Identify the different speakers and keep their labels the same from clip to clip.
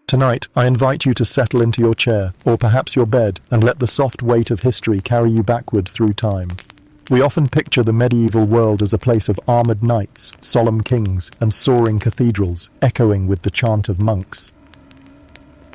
Speaker 1: Tonight, I invite you to settle into your chair, or perhaps your bed, and let the soft weight of history carry you backward through time. We often picture the medieval world as a place of armored knights, solemn kings, and soaring cathedrals, echoing with the chant of monks.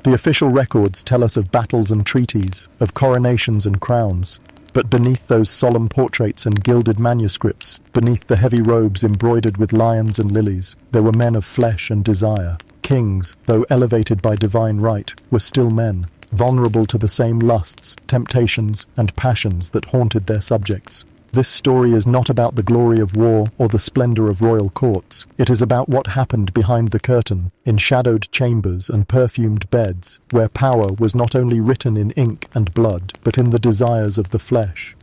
Speaker 1: The official records tell us of battles and treaties, of coronations and crowns. But beneath those solemn portraits and gilded manuscripts, beneath the heavy robes embroidered with lions and lilies, there were men of flesh and desire. Kings, though elevated by divine right, were still men, vulnerable to the same lusts, temptations, and passions that haunted their subjects. This story is not about the glory of war or the splendor of royal courts. It is about what happened behind the curtain, in shadowed chambers and perfumed beds, where power was not only written in ink and blood, but in the desires of the flesh.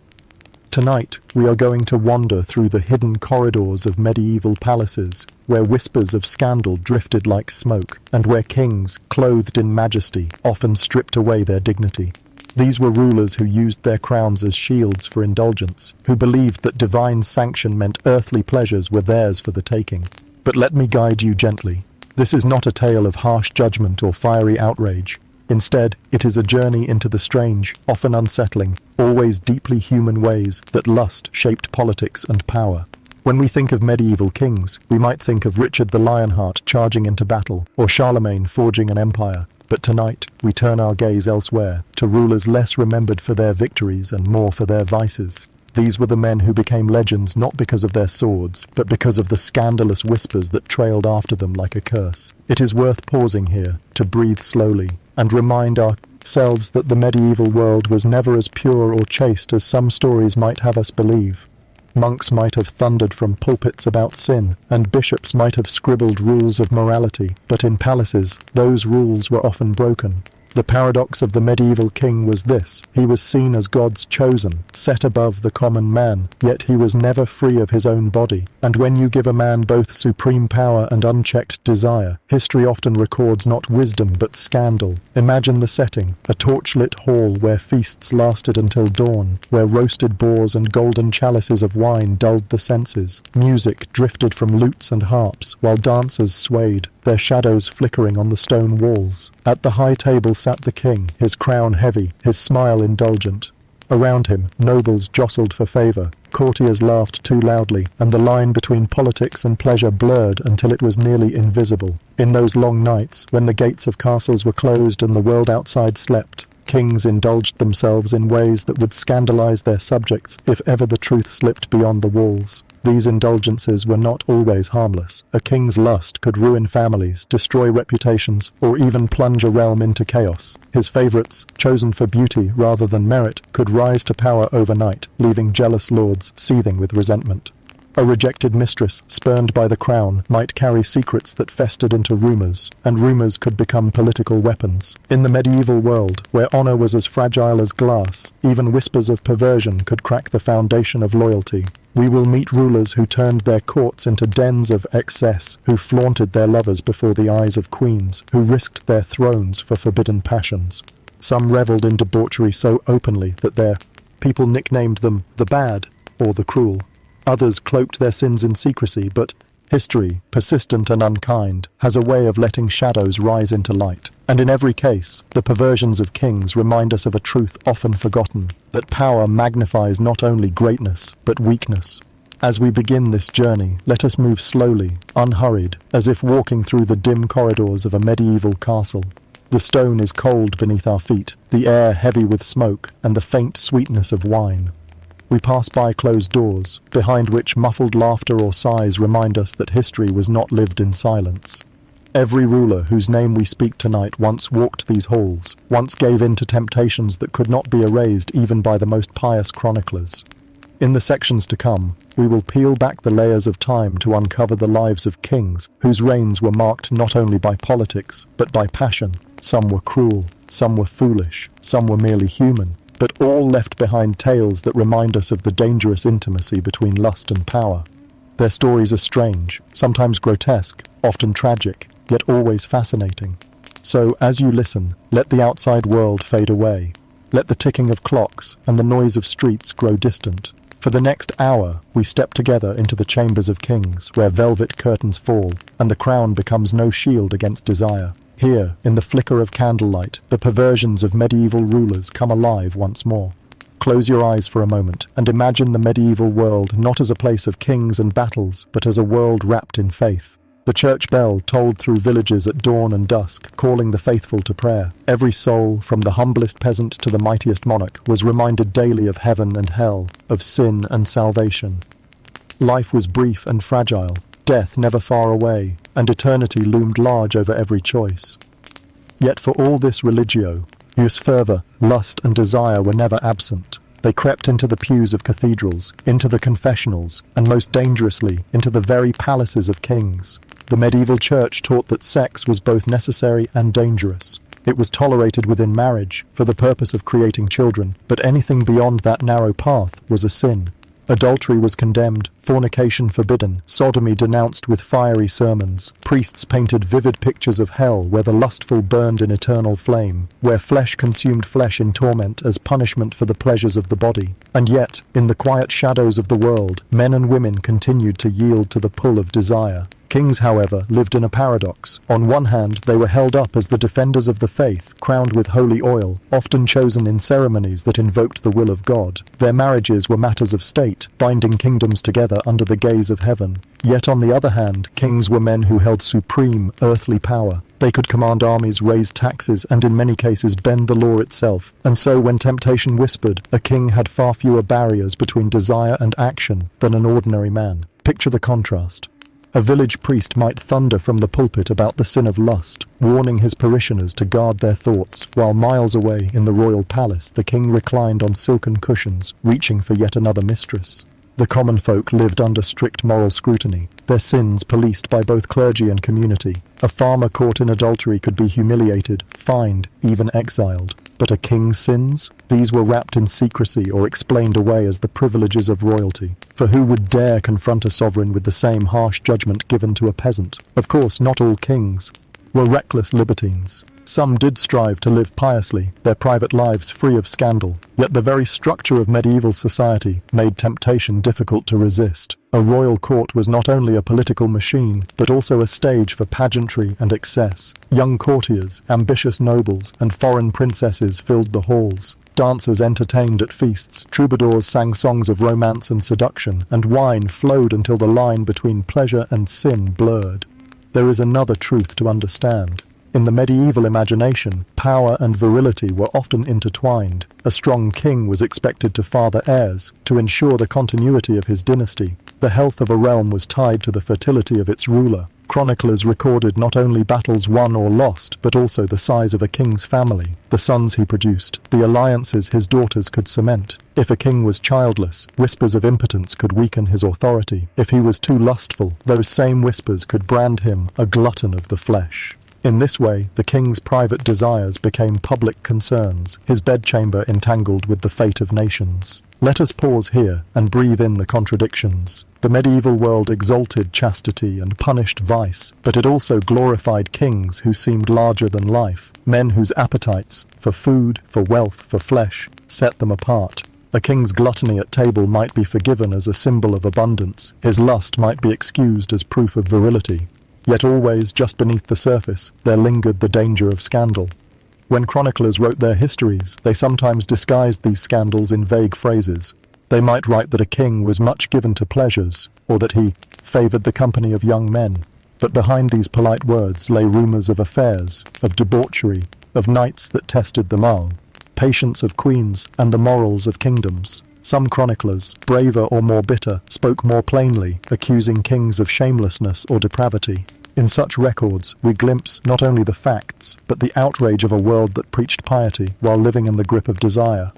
Speaker 1: Tonight, we are going to wander through the hidden corridors of medieval palaces, where whispers of scandal drifted like smoke, and where kings, clothed in majesty, often stripped away their dignity. These were rulers who used their crowns as shields for indulgence, who believed that divine sanction meant earthly pleasures were theirs for the taking. But let me guide you gently. This is not a tale of harsh judgment or fiery outrage. Instead, it is a journey into the strange, often unsettling, always deeply human ways that lust shaped politics and power. When we think of medieval kings, we might think of Richard the Lionheart charging into battle, or Charlemagne forging an empire. But tonight, we turn our gaze elsewhere, to rulers less remembered for their victories and more for their vices. These were the men who became legends not because of their swords, but because of the scandalous whispers that trailed after them like a curse. It is worth pausing here, to breathe slowly, and remind ourselves that the medieval world was never as pure or chaste as some stories might have us believe. Monks might have thundered from pulpits about sin, and bishops might have scribbled rules of morality, but in palaces, those rules were often broken. The paradox of the medieval king was this: he was seen as God's chosen, set above the common man, yet he was never free of his own body. And when you give a man both supreme power and unchecked desire, history often records not wisdom but scandal. Imagine the setting: a torchlit hall where feasts lasted until dawn, where roasted boars and golden chalices of wine dulled the senses. Music drifted from lutes and harps, while dancers swayed, their shadows flickering on the stone walls. At the high table sat the king, his crown heavy, his smile indulgent. Around him, nobles jostled for favor, courtiers laughed too loudly, and the line between politics and pleasure blurred until it was nearly invisible. In those long nights, when the gates of castles were closed and the world outside slept, kings indulged themselves in ways that would scandalize their subjects if ever the truth slipped beyond the walls. These indulgences were not always harmless. A king's lust could ruin families, destroy reputations, or even plunge a realm into chaos. His favorites, chosen for beauty rather than merit, could rise to power overnight, leaving jealous lords seething with resentment. A rejected mistress, spurned by the crown, might carry secrets that festered into rumors, and rumors could become political weapons. In the medieval world, where honor was as fragile as glass, even whispers of perversion could crack the foundation of loyalty. We will meet rulers who turned their courts into dens of excess, who flaunted their lovers before the eyes of queens, who risked their thrones for forbidden passions. Some reveled in debauchery so openly that their people nicknamed them the bad or the cruel. Others cloaked their sins in secrecy, but history, persistent and unkind, has a way of letting shadows rise into light. And in every case, the perversions of kings remind us of a truth often forgotten, that power magnifies not only greatness, but weakness. As we begin this journey, let us move slowly, unhurried, as if walking through the dim corridors of a medieval castle. The stone is cold beneath our feet, the air heavy with smoke, and the faint sweetness of wine. We pass by closed doors, behind which muffled laughter or sighs remind us that history was not lived in silence. Every ruler whose name we speak tonight once walked these halls, once gave in to temptations that could not be erased even by the most pious chroniclers. In the sections to come, we will peel back the layers of time to uncover the lives of kings whose reigns were marked not only by politics, but by passion. Some were cruel, some were foolish, some were merely human, but all left behind tales that remind us of the dangerous intimacy between lust and power. Their stories are strange, sometimes grotesque, often tragic, yet always fascinating. So, as you listen, let the outside world fade away. Let the ticking of clocks and the noise of streets grow distant. For the next hour, we step together into the chambers of kings, where velvet curtains fall, and the crown becomes no shield against desire. Here, in the flicker of candlelight, the perversions of medieval rulers come alive once more. Close your eyes for a moment and imagine the medieval world not as a place of kings and battles, but as a world wrapped in faith. The church bell tolled through villages at dawn and dusk, calling the faithful to prayer. Every soul, from the humblest peasant to the mightiest monarch, was reminded daily of heaven and hell, of sin and salvation. Life was brief and fragile, death never far away, and eternity loomed large over every choice. Yet for all this religio, whose fervour, lust and desire were never absent, they crept into the pews of cathedrals, into the confessionals, and most dangerously, into the very palaces of kings. The medieval church taught that sex was both necessary and dangerous. It was tolerated within marriage, for the purpose of creating children, but anything beyond that narrow path was a sin. Adultery was condemned, fornication forbidden, sodomy denounced with fiery sermons. Priests painted vivid pictures of hell where the lustful burned in eternal flame, where flesh consumed flesh in torment as punishment for the pleasures of the body. And yet, in the quiet shadows of the world, men and women continued to yield to the pull of desire. Kings, however, lived in a paradox. On one hand, they were held up as the defenders of the faith, crowned with holy oil, often chosen in ceremonies that invoked the will of God. Their marriages were matters of state, binding kingdoms together under the gaze of heaven. Yet on the other hand, kings were men who held supreme, earthly power. They could command armies, raise taxes, and in many cases bend the law itself. And so when temptation whispered, a king had far fewer barriers between desire and action than an ordinary man. Picture the contrast. A village priest might thunder from the pulpit about the sin of lust, warning his parishioners to guard their thoughts, while miles away in the royal palace the king reclined on silken cushions, reaching for yet another mistress. The common folk lived under strict moral scrutiny, their sins policed by both clergy and community. A farmer caught in adultery could be humiliated, fined, even exiled. But a king's sins? These were wrapped in secrecy or explained away as the privileges of royalty. For who would dare confront a sovereign with the same harsh judgment given to a peasant? Of course, not all kings were reckless libertines. Some did strive to live piously, their private lives free of scandal. Yet the very structure of medieval society made temptation difficult to resist. A royal court was not only a political machine, but also a stage for pageantry and excess. Young courtiers, ambitious nobles, and foreign princesses filled the halls. Dancers entertained at feasts, troubadours sang songs of romance and seduction, and wine flowed until the line between pleasure and sin blurred. There is another truth to understand. In the medieval imagination, power and virility were often intertwined. A strong king was expected to father heirs, to ensure the continuity of his dynasty. The health of a realm was tied to the fertility of its ruler. Chroniclers recorded not only battles won or lost, but also the size of a king's family, the sons he produced, the alliances his daughters could cement. If a king was childless, whispers of impotence could weaken his authority. If he was too lustful, those same whispers could brand him a glutton of the flesh. In this way, the king's private desires became public concerns, his bedchamber entangled with the fate of nations. Let us pause here and breathe in the contradictions. The medieval world exalted chastity and punished vice, but it also glorified kings who seemed larger than life, men whose appetites, for food, for wealth, for flesh, set them apart. A king's gluttony at table might be forgiven as a symbol of abundance, his lust might be excused as proof of virility. Yet always, just beneath the surface, there lingered the danger of scandal. When chroniclers wrote their histories, they sometimes disguised these scandals in vague phrases. They might write that a king was much given to pleasures, or that he favoured the company of young men. But behind these polite words lay rumours of affairs, of debauchery, of nights that tested the mull, patience of queens, and the morals of kingdoms. Some chroniclers, braver or more bitter, spoke more plainly, accusing kings of shamelessness or depravity. In such records, we glimpse not only the facts, but the outrage of a world that preached piety while living in the grip of desire.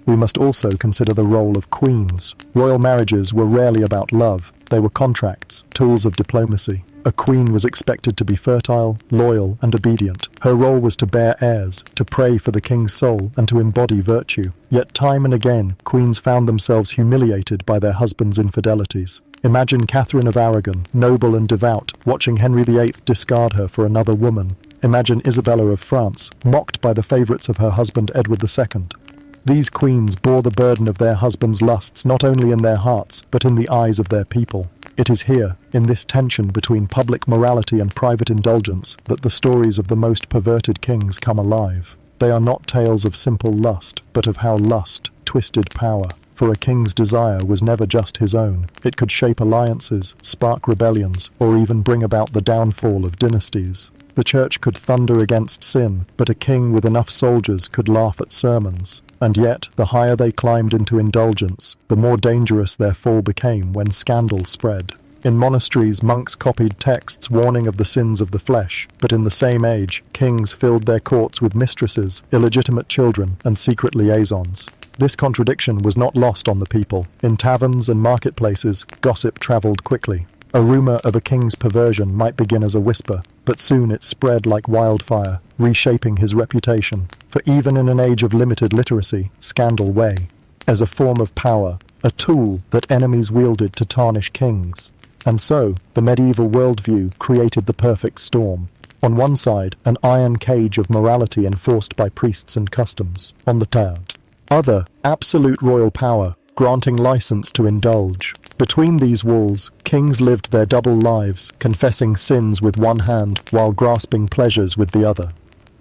Speaker 1: We must also consider the role of queens. Royal marriages were rarely about love. They were contracts, tools of diplomacy. A queen was expected to be fertile, loyal, and obedient. Her role was to bear heirs, to pray for the king's soul, and to embody virtue. Yet time and again, queens found themselves humiliated by their husbands' infidelities. Imagine Catherine of Aragon, noble and devout, watching Henry VIII discard her for another woman. Imagine Isabella of France, mocked by the favourites of her husband Edward II. These queens bore the burden of their husbands' lusts not only in their hearts, but in the eyes of their people. It is here, in this tension between public morality and private indulgence, that the stories of the most perverted kings come alive. They are not tales of simple lust, but of how lust twisted power. For a king's desire was never just his own. It could shape alliances, spark rebellions, or even bring about the downfall of dynasties. The church could thunder against sin, but a king with enough soldiers could laugh at sermons. And yet, the higher they climbed into indulgence, the more dangerous their fall became when scandal spread. In monasteries, monks copied texts warning of the sins of the flesh, but in the same age, kings filled their courts with mistresses, illegitimate children, and secret liaisons. This contradiction was not lost on the people. In taverns and marketplaces, gossip travelled quickly. A rumour of a king's perversion might begin as a whisper, but soon it spread like wildfire, reshaping his reputation. For even in an age of limited literacy, scandal weighed as a form of power, a tool that enemies wielded to tarnish kings. And so, the medieval worldview created the perfect storm. On one side, an iron cage of morality enforced by priests and customs. On the other, absolute royal power, granting license to indulge. Between these walls, kings lived their double lives, confessing sins with one hand while grasping pleasures with the other.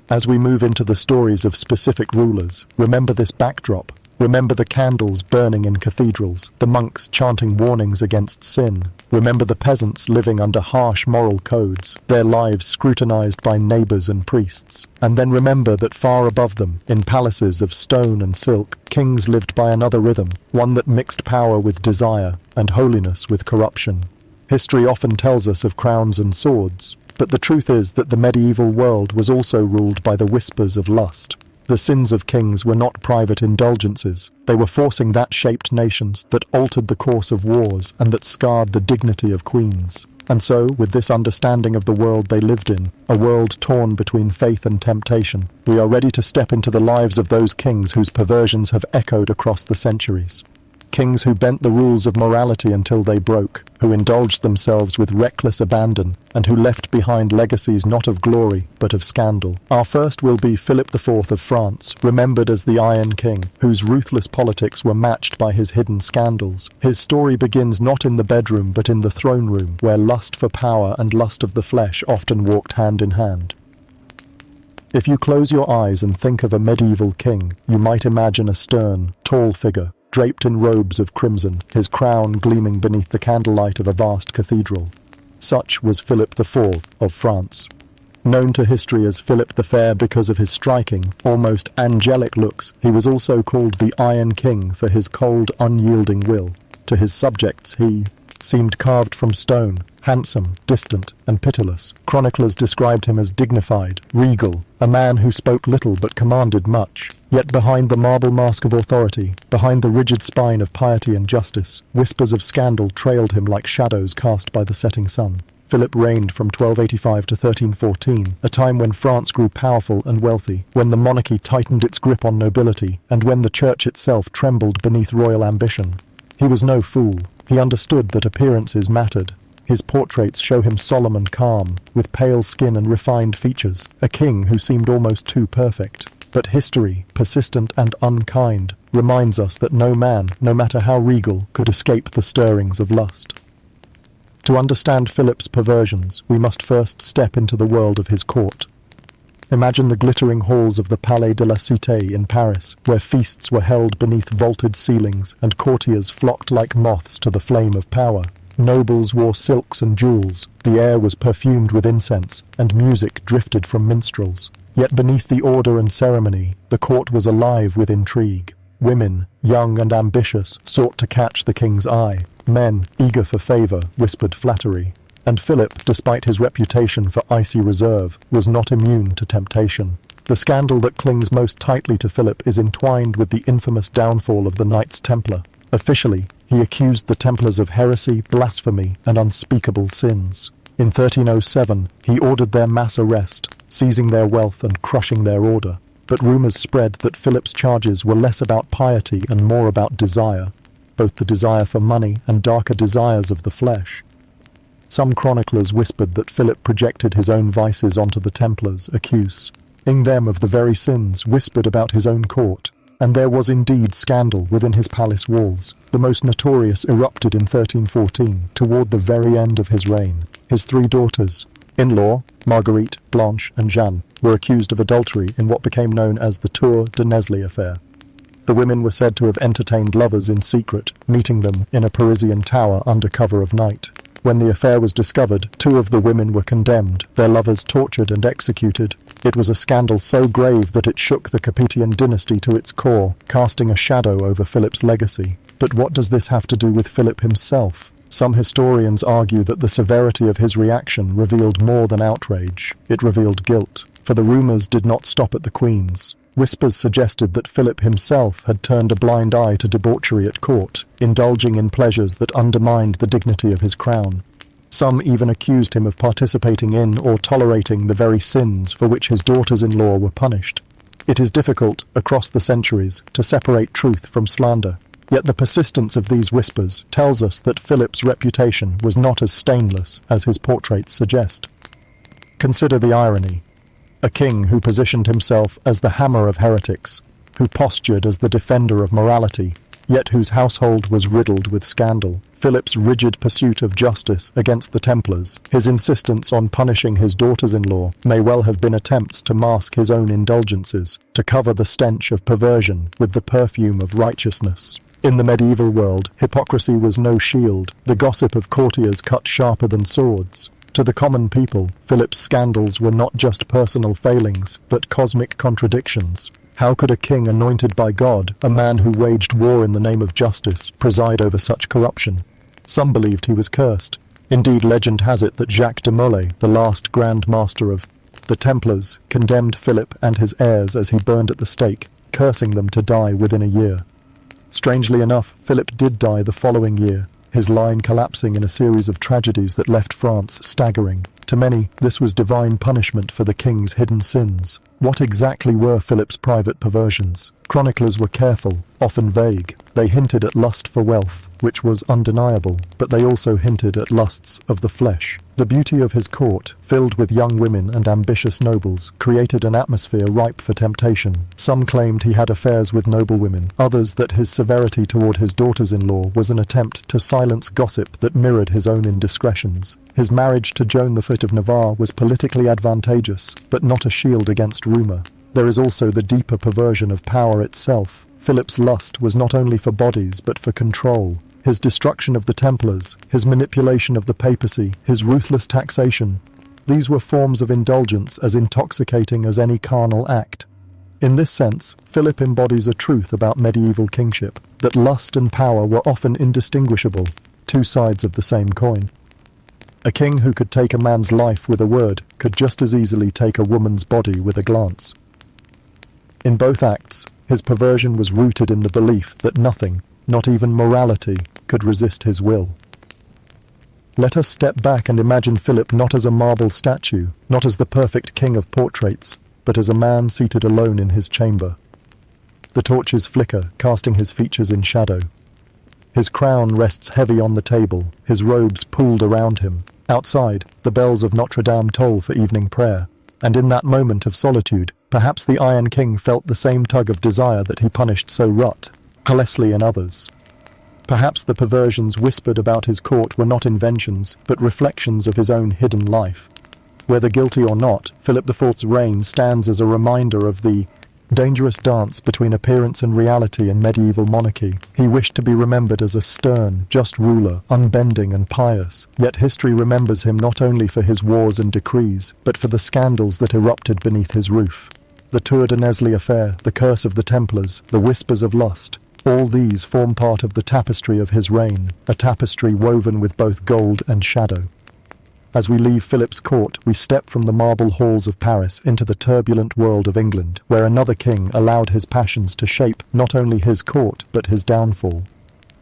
Speaker 1: As we move into the stories of specific rulers, remember this backdrop. Remember the candles burning in cathedrals, the monks chanting warnings against sin. Remember the peasants living under harsh moral codes, their lives scrutinized by neighbors and priests. And then remember that far above them, in palaces of stone and silk, kings lived by another rhythm, one that mixed power with desire and holiness with corruption. History often tells us of crowns and swords, but the truth is that the medieval world was also ruled by the whispers of lust. The sins of kings were not private indulgences. They were forcing that shaped nations, that altered the course of wars, and that scarred the dignity of queens. And so, with this understanding of the world they lived in, a world torn between faith and temptation, we are ready to step into the lives of those kings whose perversions have echoed across the centuries. Kings who bent the rules of morality until they broke, who indulged themselves with reckless abandon, and who left behind legacies not of glory, but of scandal. Our first will be Philip IV of France, remembered as the Iron King, whose ruthless politics were matched by his hidden scandals. His story begins not in the bedroom, but in the throne room, where lust for power and lust of the flesh often walked hand in hand. If you close your eyes and think of a medieval king, you might imagine a stern, tall figure, draped in robes of crimson, his crown gleaming beneath the candlelight of a vast cathedral. Such was Philip IV of France. Known to history as Philip the Fair because of his striking, almost angelic looks, he was also called the Iron King for his cold, unyielding will. To his subjects he seemed carved from stone, handsome, distant, and pitiless. Chroniclers described him as dignified, regal, a man who spoke little but commanded much. Yet behind the marble mask of authority, behind the rigid spine of piety and justice, whispers of scandal trailed him like shadows cast by the setting sun. Philip reigned from 1285 to 1314, a time when France grew powerful and wealthy, when the monarchy tightened its grip on nobility, and when the church itself trembled beneath royal ambition. He was no fool. He understood that appearances mattered. His portraits show him solemn and calm, with pale skin and refined features, a king who seemed almost too perfect. But history, persistent and unkind, reminds us that no man, no matter how regal, could escape the stirrings of lust. To understand Philip's perversions, we must first step into the world of his court. Imagine the glittering halls of the Palais de la Cité in Paris, where feasts were held beneath vaulted ceilings and courtiers flocked like moths to the flame of power. Nobles wore silks and jewels, the air was perfumed with incense, and music drifted from minstrels. Yet beneath the order and ceremony, the court was alive with intrigue. Women, young and ambitious, sought to catch the king's eye. Men, eager for favour, whispered flattery. And Philip, despite his reputation for icy reserve, was not immune to temptation. The scandal that clings most tightly to Philip is entwined with the infamous downfall of the Knights Templar. Officially, he accused the Templars of heresy, blasphemy, and unspeakable sins. In 1307, he ordered their mass arrest, seizing their wealth and crushing their order. But rumours spread that Philip's charges were less about piety and more about desire, both the desire for money and darker desires of the flesh. Some chroniclers whispered that Philip projected his own vices onto the Templars, accusing them of the very sins whispered about his own court. And there was indeed scandal within his palace walls. The most notorious erupted in 1314, toward the very end of his reign. His three daughters-in-law, Marguerite, Blanche, and Jeanne, were accused of adultery in what became known as the Tour de Nesle affair. The women were said to have entertained lovers in secret, meeting them in a Parisian tower under cover of night. When the affair was discovered, 2 of the women were condemned, their lovers tortured and executed. It was a scandal so grave that it shook the Capetian dynasty to its core, casting a shadow over Philip's legacy. But what does this have to do with Philip himself? Some historians argue that the severity of his reaction revealed more than outrage. It revealed guilt, for the rumours did not stop at the Queen's. Whispers suggested that Philip himself had turned a blind eye to debauchery at court, indulging in pleasures that undermined the dignity of his crown. Some even accused him of participating in or tolerating the very sins for which his daughters-in-law were punished. It is difficult, across the centuries, to separate truth from slander. Yet the persistence of these whispers tells us that Philip's reputation was not as stainless as his portraits suggest. Consider the irony. A king who positioned himself as the hammer of heretics, who postured as the defender of morality, yet whose household was riddled with scandal. Philip's rigid pursuit of justice against the Templars, his insistence on punishing his daughters-in-law, may well have been attempts to mask his own indulgences, to cover the stench of perversion with the perfume of righteousness. In the medieval world, hypocrisy was no shield, the gossip of courtiers cut sharper than swords. To the common people, Philip's scandals were not just personal failings, but cosmic contradictions. How could a king anointed by God, a man who waged war in the name of justice, preside over such corruption? Some believed he was cursed. Indeed, legend has it that Jacques de Molay, the last Grand Master of the Templars, condemned Philip and his heirs as he burned at the stake, cursing them to die within a year. Strangely enough, Philip did die the following year, his line collapsing in a series of tragedies that left France staggering. To many, this was divine punishment for the king's hidden sins. What exactly were Philip's private perversions? Chroniclers were careful, often vague. They hinted at lust for wealth, which was undeniable, but they also hinted at lusts of the flesh. The beauty of his court, filled with young women and ambitious nobles, created an atmosphere ripe for temptation. Some claimed he had affairs with noblewomen, others that his severity toward his daughters-in-law was an attempt to silence gossip that mirrored his own indiscretions. His marriage to Joan V of Navarre was politically advantageous, but not a shield against rumour. There is also the deeper perversion of power itself. Philip's lust was not only for bodies, but for control. His destruction of the Templars, his manipulation of the papacy, his ruthless taxation, these were forms of indulgence as intoxicating as any carnal act. In this sense, Philip embodies a truth about medieval kingship, that lust and power were often indistinguishable, 2 sides of the same coin. A king who could take a man's life with a word could just as easily take a woman's body with a glance. In both acts, his perversion was rooted in the belief that nothing, not even morality, could resist his will. Let us step back and imagine Philip not as a marble statue, not as the perfect king of portraits, but as a man seated alone in his chamber. The torches flicker, casting his features in shadow. His crown rests heavy on the table, his robes pooled around him. Outside, the bells of Notre Dame toll for evening prayer. And in that moment of solitude, perhaps the Iron King felt the same tug of desire that he punished so ruthlessly in others. Perhaps the perversions whispered about his court were not inventions, but reflections of his own hidden life. Whether guilty or not, Philip IV's reign stands as a reminder of the dangerous dance between appearance and reality in medieval monarchy. He wished to be remembered as a stern, just ruler, unbending and pious. Yet history remembers him not only for his wars and decrees, but for the scandals that erupted beneath his roof. The Tour de Nesle affair, the curse of the Templars, the whispers of lust, all these form part of the tapestry of his reign, a tapestry woven with both gold and shadow. As we leave Philip's court, we step from the marble halls of Paris into the turbulent world of England, where another king allowed his passions to shape not only his court, but his downfall.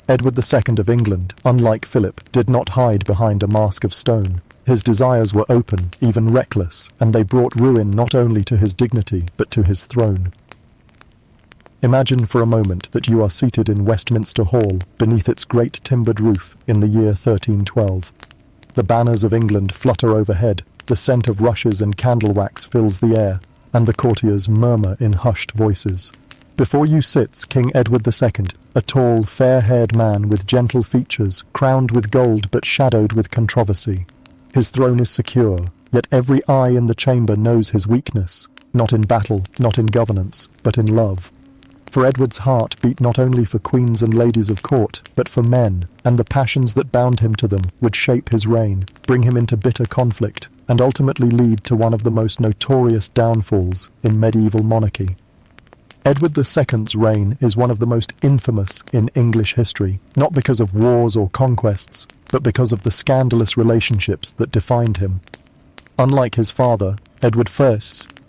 Speaker 1: Edward II of England, unlike Philip, did not hide behind a mask of stone. His desires were open, even reckless, and they brought ruin not only to his dignity, but to his throne. Imagine for a moment that you are seated in Westminster Hall, beneath its great timbered roof, in the year 1312. The banners of England flutter overhead, the scent of rushes and candle wax fills the air, and the courtiers murmur in hushed voices. Before you sits King Edward II, a tall, fair-haired man with gentle features, crowned with gold but shadowed with controversy. His throne is secure, yet every eye in the chamber knows his weakness, not in battle, not in governance, but in love. For Edward's heart beat not only for queens and ladies of court, but for men, and the passions that bound him to them would shape his reign, bring him into bitter conflict, and ultimately lead to one of the most notorious downfalls in medieval monarchy. Edward II's reign is one of the most infamous in English history, not because of wars or conquests, but because of the scandalous relationships that defined him. Unlike his father, Edward I,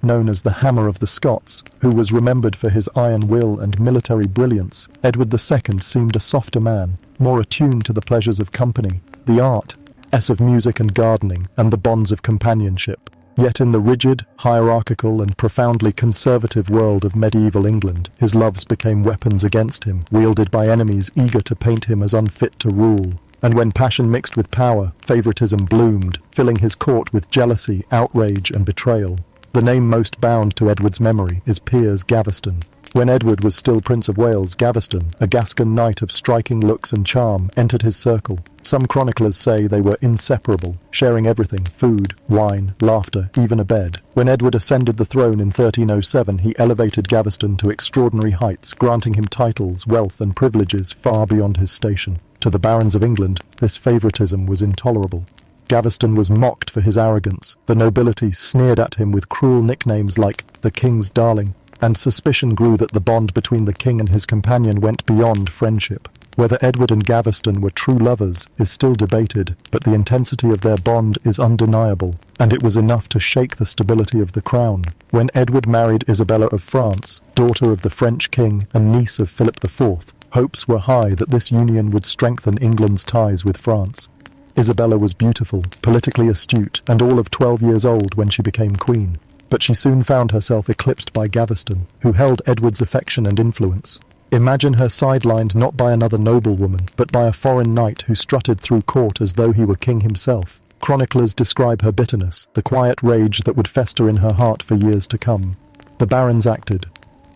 Speaker 1: known as the Hammer of the Scots, who was remembered for his iron will and military brilliance, Edward II seemed a softer man, more attuned to the pleasures of company, the art of music and gardening, and the bonds of companionship. Yet in the rigid, hierarchical and profoundly conservative world of medieval England, his loves became weapons against him, wielded by enemies eager to paint him as unfit to rule. And when passion mixed with power, favoritism bloomed, filling his court with jealousy, outrage and betrayal. The name most bound to Edward's memory is Piers Gaveston. When Edward was still Prince of Wales, Gaveston, a Gascon knight of striking looks and charm, entered his circle. Some chroniclers say they were inseparable, sharing everything: food, wine, laughter, even a bed. When Edward ascended the throne in 1307, he elevated Gaveston to extraordinary heights, granting him titles, wealth and privileges far beyond his station. To the barons of England, this favoritism was intolerable. Gaveston was mocked for his arrogance. The nobility sneered at him with cruel nicknames like the King's Darling, and suspicion grew that the bond between the king and his companion went beyond friendship. Whether Edward and Gaveston were true lovers is still debated, but the intensity of their bond is undeniable, and it was enough to shake the stability of the crown. When Edward married Isabella of France, daughter of the French king and niece of Philip IV, hopes were high that this union would strengthen England's ties with France. Isabella was beautiful, politically astute, and all of 12 years old when she became queen. But she soon found herself eclipsed by Gaveston, who held Edward's affection and influence. Imagine her sidelined not by another noblewoman, but by a foreign knight who strutted through court as though he were king himself. Chroniclers describe her bitterness, the quiet rage that would fester in her heart for years to come. The barons acted.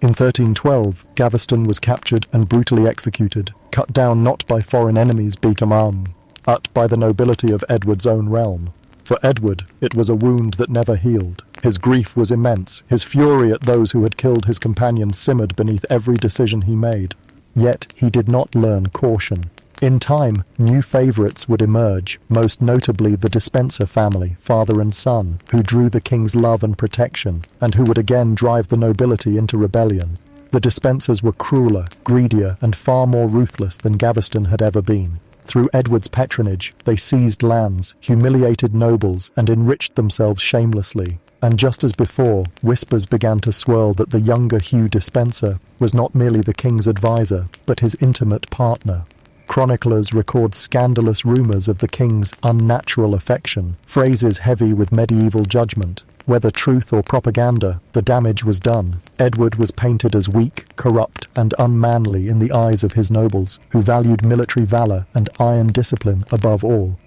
Speaker 1: In 1312, Gaveston was captured and brutally executed, cut down not by foreign enemies but by the nobility of Edward's own realm. For Edward, it was a wound that never healed. His grief was immense. His fury at those who had killed his companion simmered beneath every decision he made. Yet he did not learn caution. In time, new favourites would emerge, most notably the Despencer family, father and son, who drew the king's love and protection, and who would again drive the nobility into rebellion. The Despensers were crueler, greedier, and far more ruthless than Gaveston had ever been. Through Edward's patronage, they seized lands, humiliated nobles, and enriched themselves shamelessly. And just as before, whispers began to swirl that the younger Hugh Despencer was not merely the king's advisor, but his intimate partner. Chroniclers record scandalous rumours of the king's unnatural affection, phrases heavy with medieval judgment. Whether truth or propaganda, the damage was done. Edward was painted as weak, corrupt, and unmanly in the eyes of his nobles, who valued military valour and iron discipline above all.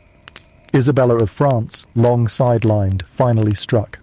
Speaker 1: Isabella of France, long sidelined, finally struck.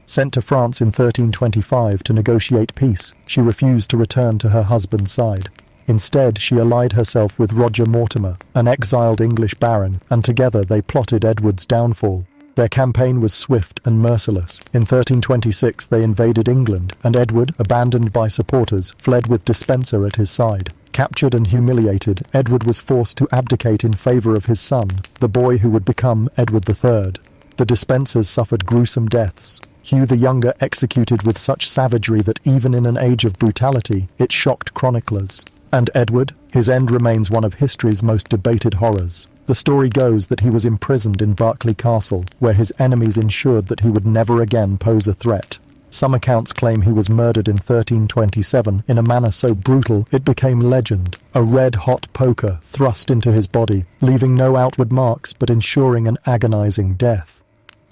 Speaker 1: Sent to France in 1325 to negotiate peace, she refused to return to her husband's side. Instead, she allied herself with Roger Mortimer, an exiled English baron, and together they plotted Edward's downfall. Their campaign was swift and merciless. In 1326 they invaded England, and Edward, abandoned by supporters, fled with Despencer at his side. Captured and humiliated, Edward was forced to abdicate in favour of his son, the boy who would become Edward III. The Despensers suffered gruesome deaths. Hugh the Younger executed with such savagery that even in an age of brutality, it shocked chroniclers. And Edward, his end remains one of history's most debated horrors. The story goes that he was imprisoned in Berkeley Castle, where his enemies ensured that he would never again pose a threat. Some accounts claim he was murdered in 1327 in a manner so brutal it became legend. A red-hot poker thrust into his body, leaving no outward marks but ensuring an agonizing death.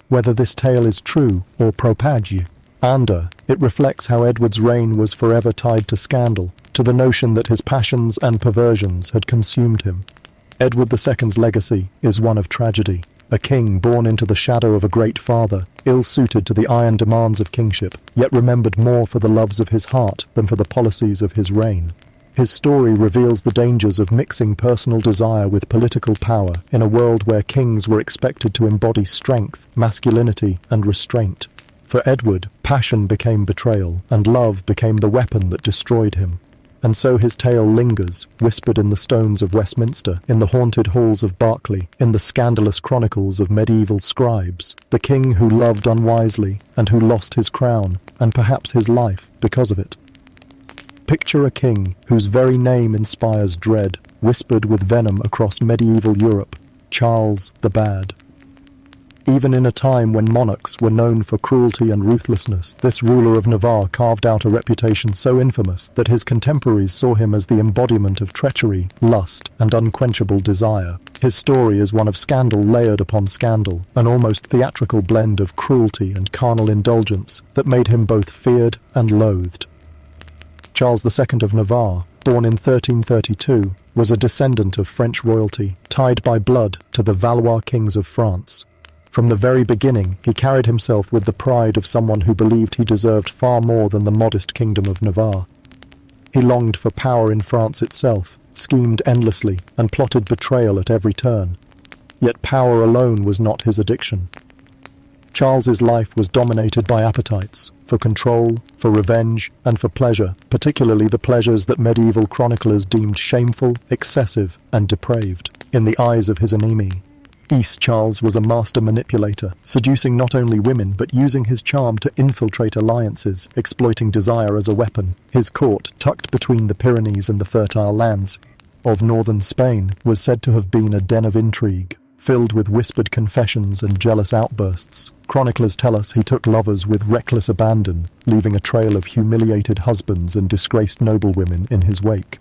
Speaker 1: Whether this tale is true or propaganda, it reflects how Edward's reign was forever tied to scandal, to the notion that his passions and perversions had consumed him. Edward II's legacy is one of tragedy. a king born into the shadow of a great father, ill-suited to the iron demands of kingship, yet remembered more for the loves of his heart than for the policies of his reign. His story reveals the dangers of mixing personal desire with political power in a world where kings were expected to embody strength, masculinity, and restraint. For Edward, passion became betrayal, and love became the weapon that destroyed him. And so his tale lingers, whispered in the stones of Westminster, in the haunted halls of Berkeley, in the scandalous chronicles of medieval scribes, the king who loved unwisely, and who lost his crown, and perhaps his life, because of it. Picture a king whose very name inspires dread, whispered with venom across medieval Europe, Charles the Bad. Even in a time when monarchs were known for cruelty and ruthlessness, this ruler of Navarre carved out a reputation so infamous that his contemporaries saw him as the embodiment of treachery, lust, and unquenchable desire. His story is one of scandal layered upon scandal, an almost theatrical blend of cruelty and carnal indulgence that made him both feared and loathed. Charles II of Navarre, born in 1332, was a descendant of French royalty, tied by blood to the Valois kings of France. From the very beginning, he carried himself with the pride of someone who believed he deserved far more than the modest kingdom of Navarre. He longed for power in France itself, schemed endlessly, and plotted betrayal at every turn. Yet power alone was not his addiction. Charles's life was dominated by appetites, for control, for revenge, and for pleasure, particularly the pleasures that medieval chroniclers deemed shameful, excessive, and depraved. In the eyes of his enemy, Charles was a master manipulator, seducing not only women but using his charm to infiltrate alliances, exploiting desire as a weapon. His court, tucked between the Pyrenees and the fertile lands of northern Spain, was said to have been a den of intrigue, filled with whispered confessions and jealous outbursts. Chroniclers tell us he took lovers with reckless abandon, leaving a trail of humiliated husbands and disgraced noblewomen in his wake.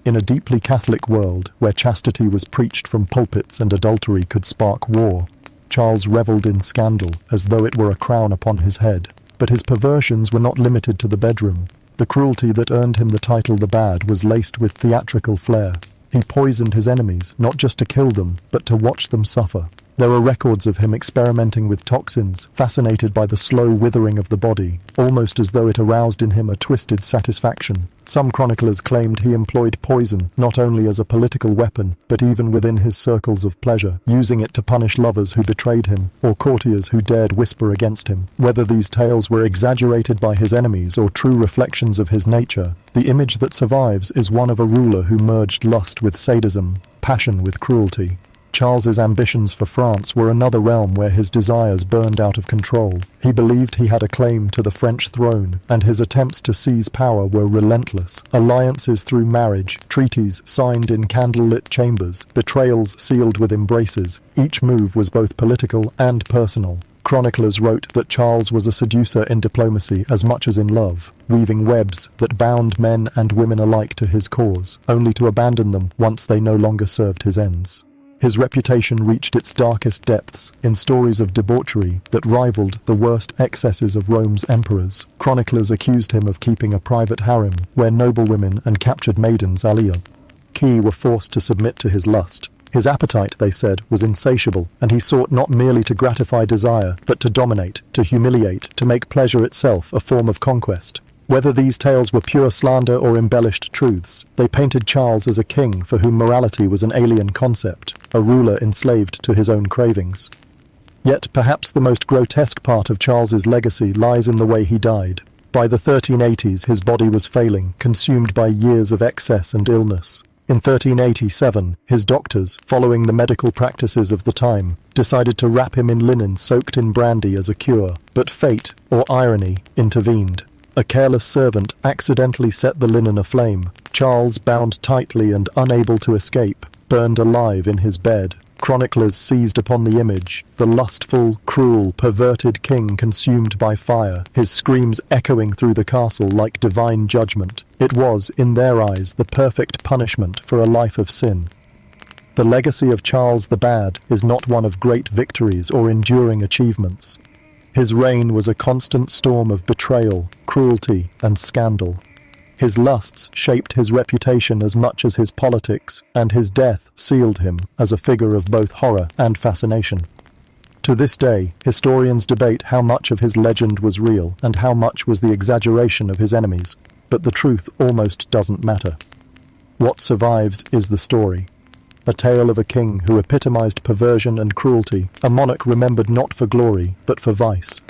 Speaker 1: In a deeply Catholic world, where chastity was preached from pulpits and adultery could spark war, Charles revelled in scandal as though it were a crown upon his head. But his perversions were not limited to the bedroom. The cruelty that earned him the title the Bad was laced with theatrical flair. He poisoned his enemies, not just to kill them, but to watch them suffer. There are records of him experimenting with toxins, fascinated by the slow withering of the body, almost as though it aroused in him a twisted satisfaction. Some chroniclers claimed he employed poison, not only as a political weapon, but even within his circles of pleasure, using it to punish lovers who betrayed him, or courtiers who dared whisper against him. Whether these tales were exaggerated by his enemies or true reflections of his nature, the image that survives is one of a ruler who merged lust with sadism, passion with cruelty. Charles's ambitions for France were another realm where his desires burned out of control. He believed he had a claim to the French throne, and his attempts to seize power were relentless. Alliances through marriage, treaties signed in candlelit chambers, betrayals sealed with embraces. Each move was both political and personal. Chroniclers wrote that Charles was a seducer in diplomacy as much as in love, weaving webs that bound men and women alike to his cause, only to abandon them once they no longer served his ends. His reputation reached its darkest depths in stories of debauchery that rivaled the worst excesses of Rome's emperors. Chroniclers accused him of keeping a private harem where noblewomen and captured maidens were forced to submit to his lust. His appetite, they said, was insatiable, and he sought not merely to gratify desire, but to dominate, to humiliate, to make pleasure itself a form of conquest. Whether these tales were pure slander or embellished truths, they painted Charles as a king for whom morality was an alien concept, a ruler enslaved to his own cravings. Yet perhaps the most grotesque part of Charles's legacy lies in the way he died. By the 1380s, his body was failing, consumed by years of excess and illness. In 1387, his doctors, following the medical practices of the time, decided to wrap him in linen soaked in brandy as a cure. But fate, or irony, intervened. A careless servant accidentally set the linen aflame. Charles, bound tightly and unable to escape, burned alive in his bed. Chroniclers seized upon the image, the lustful, cruel, perverted king consumed by fire, his screams echoing through the castle like divine judgment. It was, in their eyes, the perfect punishment for a life of sin. The legacy of Charles the Bad is not one of great victories or enduring achievements. His reign was a constant storm of betrayal, cruelty, and scandal. His lusts shaped his reputation as much as his politics, and his death sealed him as a figure of both horror and fascination. To this day, historians debate how much of his legend was real and how much was the exaggeration of his enemies, but the truth almost doesn't matter. What survives is the story. A tale of a king who epitomized perversion and cruelty, a monarch remembered not for glory, but for vice.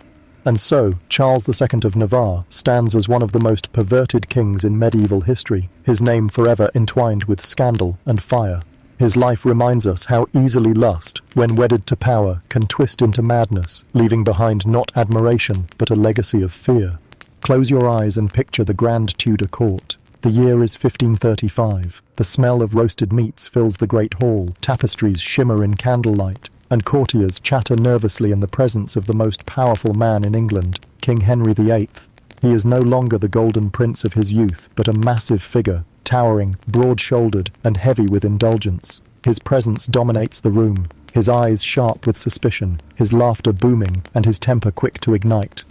Speaker 1: And so, Charles II of Navarre stands as one of the most perverted kings in medieval history, his name forever entwined with scandal and fire. His life reminds us how easily lust, when wedded to power, can twist into madness, leaving behind not admiration, but a legacy of fear. Close your eyes and picture the Grand Tudor court. The year is 1535. The smell of roasted meats fills the great hall, tapestries shimmer in candlelight, and courtiers chatter nervously in the presence of the most powerful man in England, King Henry VIII. He is no longer the golden prince of his youth, but a massive figure, towering, broad-shouldered, and heavy with indulgence. His presence dominates the room, his eyes sharp with suspicion, his laughter booming, and his temper quick to ignite.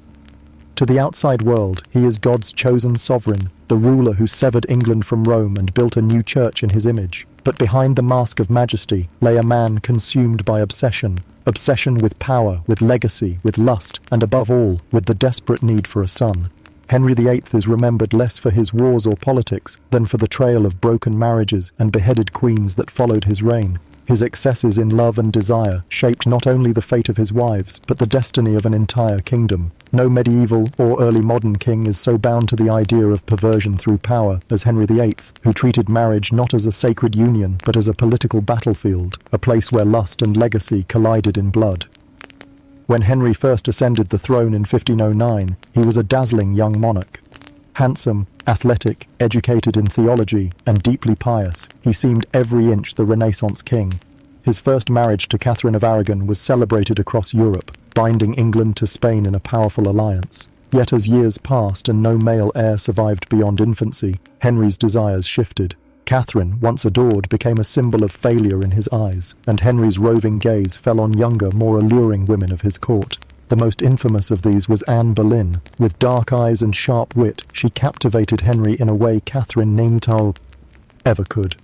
Speaker 1: To the outside world, he is God's chosen sovereign, the ruler who severed England from Rome and built a new church in his image. But behind the mask of majesty lay a man consumed by obsession with power, with legacy, with lust, and above all, with the desperate need for a son. Henry VIII is remembered less for his wars or politics than for the trail of broken marriages and beheaded queens that followed his reign. His excesses in love and desire shaped not only the fate of his wives, but the destiny of an entire kingdom. No medieval or early modern king is so bound to the idea of perversion through power as Henry VIII, who treated marriage not as a sacred union, but as a political battlefield, a place where lust and legacy collided in blood. When Henry first ascended the throne in 1509, he was a dazzling young monarch. Handsome, athletic, educated in theology, and deeply pious, he seemed every inch the Renaissance king. His first marriage to Catherine of Aragon was celebrated across Europe, binding England to Spain in a powerful alliance. Yet as years passed and no male heir survived beyond infancy, Henry's desires shifted. Catherine, once adored, became a symbol of failure in his eyes, and Henry's roving gaze fell on younger, more alluring women of his court. The most infamous of these was Anne Boleyn. With dark eyes and sharp wit, she captivated Henry in a way Catherine ever could.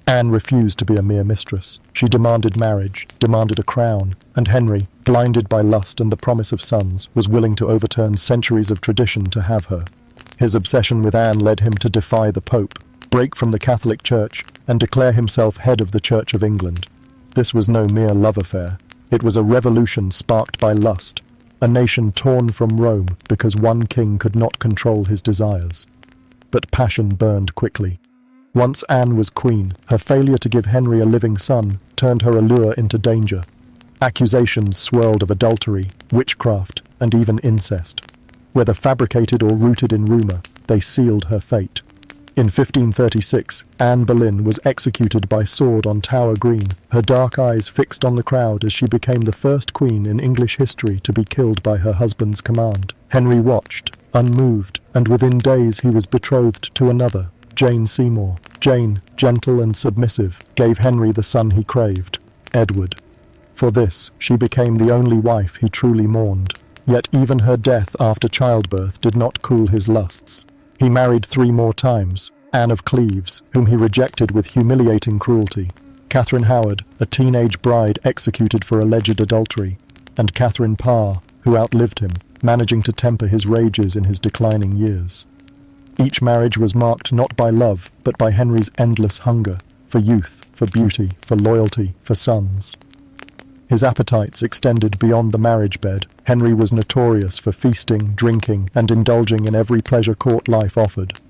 Speaker 1: Anne refused to be a mere mistress. She demanded marriage, demanded a crown, and Henry, blinded by lust and the promise of sons, was willing to overturn centuries of tradition to have her. His obsession with Anne led him to defy the Pope, break from the Catholic Church, and declare himself head of the Church of England. This was no mere love affair. It was a revolution sparked by lust, a nation torn from Rome because one king could not control his desires. But passion burned quickly. Once Anne was queen, her failure to give Henry a living son turned her allure into danger. Accusations swirled of adultery, witchcraft, and even incest. Whether fabricated or rooted in rumor, they sealed her fate. In 1536, Anne Boleyn was executed by sword on Tower Green, her dark eyes fixed on the crowd as she became the first queen in English history to be killed by her husband's command. Henry watched, unmoved, and within days he was betrothed to another, Jane Seymour. Jane, gentle and submissive, gave Henry the son he craved, Edward. For this, she became the only wife he truly mourned. Yet even her death after childbirth did not cool his lusts. He married 3 more times: Anne of Cleves, whom he rejected with humiliating cruelty; Catherine Howard, a teenage bride executed for alleged adultery; and Catherine Parr, who outlived him, managing to temper his rages in his declining years. Each marriage was marked not by love, but by Henry's endless hunger, for youth, for beauty, for loyalty, for sons. His appetites extended beyond the marriage bed. Henry was notorious for feasting, drinking, and indulging in every pleasure court life offered.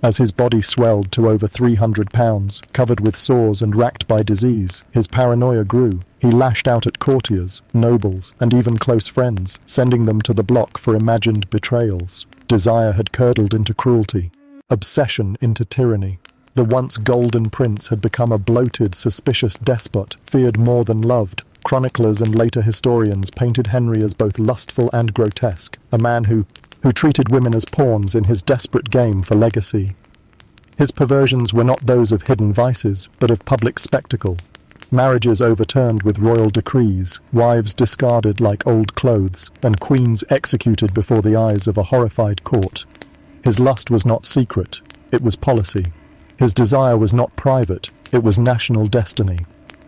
Speaker 1: As his body swelled to over 300 pounds, covered with sores and racked by disease, his paranoia grew. He lashed out at courtiers, nobles, and even close friends, sending them to the block for imagined betrayals. Desire had curdled into cruelty, obsession into tyranny. The once golden prince had become a bloated, suspicious despot, feared more than loved. Chroniclers and later historians painted Henry as both lustful and grotesque, a man who treated women as pawns in his desperate game for legacy. His perversions were not those of hidden vices, but of public spectacle. Marriages overturned with royal decrees, wives discarded like old clothes, and queens executed before the eyes of a horrified court. His lust was not secret, it was policy. His desire was not private, it was national destiny.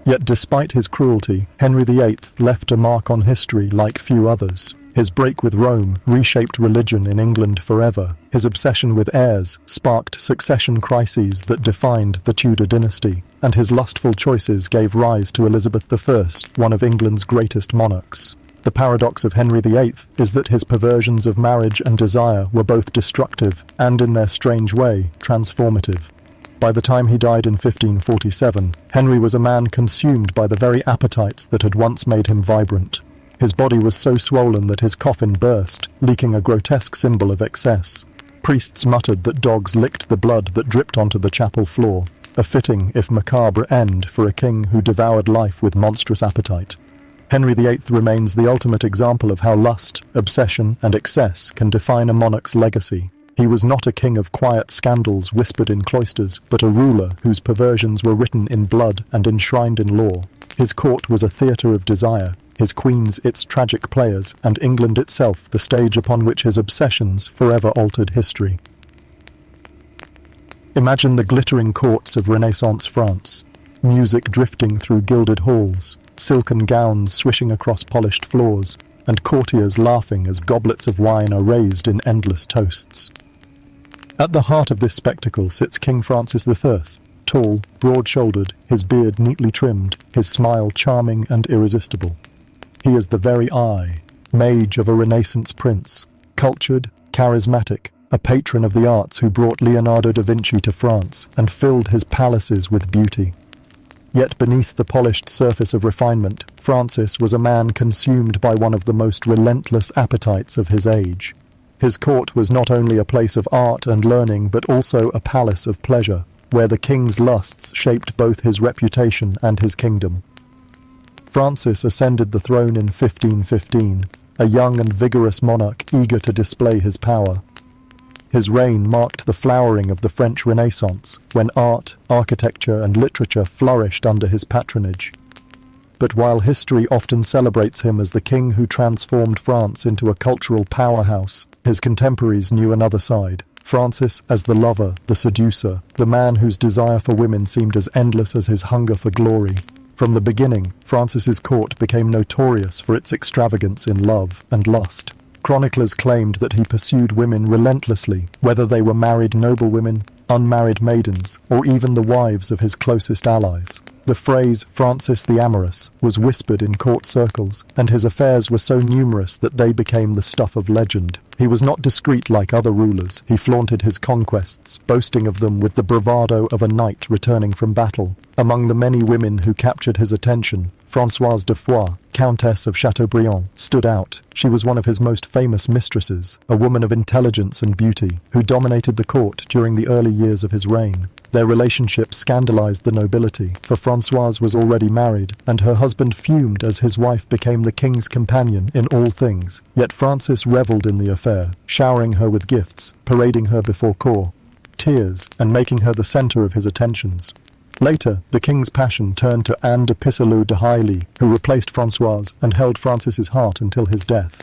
Speaker 1: Yet despite his cruelty, Henry VIII left a mark on history like few others. His break with Rome reshaped religion in England forever. His obsession with heirs sparked succession crises that defined the Tudor dynasty, and his lustful choices gave rise to Elizabeth I, one of England's greatest monarchs. The paradox of Henry VIII is that his perversions of marriage and desire were both destructive and, in their strange way, transformative. By the time he died in 1547, Henry was a man consumed by the very appetites that had once made him vibrant. His body was so swollen that his coffin burst, leaking a grotesque symbol of excess. Priests muttered that dogs licked the blood that dripped onto the chapel floor, a fitting, if macabre, end for a king who devoured life with monstrous appetite. Henry VIII remains the ultimate example of how lust, obsession, and excess can define a monarch's legacy. He was not a king of quiet scandals whispered in cloisters, but a ruler whose perversions were written in blood and enshrined in law. His court was a theatre of desire, his queens its tragic players, and England itself the stage upon which his obsessions forever altered history. Imagine the glittering courts of Renaissance France, music drifting through gilded halls, silken gowns swishing across polished floors, and courtiers laughing as goblets of wine are raised in endless toasts. At the heart of this spectacle sits King Francis I, tall, broad-shouldered, his beard neatly trimmed, his smile charming and irresistible. He is the very eye, mage of a Renaissance prince, cultured, charismatic, a patron of the arts who brought Leonardo da Vinci to France and filled his palaces with beauty. Yet beneath the polished surface of refinement, Francis was a man consumed by one of the most relentless appetites of his age. His court was not only a place of art and learning, but also a palace of pleasure, where the king's lusts shaped both his reputation and his kingdom. Francis ascended the throne in 1515, a young and vigorous monarch eager to display his power. His reign marked the flowering of the French Renaissance, when art, architecture, and literature flourished under his patronage. But while history often celebrates him as the king who transformed France into a cultural powerhouse, his contemporaries knew another side. Francis as the lover, the seducer, the man whose desire for women seemed as endless as his hunger for glory. From the beginning, Francis's court became notorious for its extravagance in love and lust. Chroniclers claimed that he pursued women relentlessly, whether they were married noblewomen, unmarried maidens, or even the wives of his closest allies. The phrase Francis the Amorous was whispered in court circles, and his affairs were so numerous that they became the stuff of legend. He was not discreet like other rulers. He flaunted his conquests, boasting of them with the bravado of a knight returning from battle. Among the many women who captured his attention, Françoise de Foix, Countess of Chateaubriand, stood out. She was one of his most famous mistresses, a woman of intelligence and beauty, who dominated the court during the early years of his reign. Their relationship scandalized the nobility, for Françoise was already married, and her husband fumed as his wife became the king's companion in all things. Yet Francis revelled in the affair, showering her with gifts, parading her before court, tears, and making her the centre of his attentions. Later, the king's passion turned to Anne de Pisseleu de Hailly, who replaced Françoise and held Francis's heart until his death.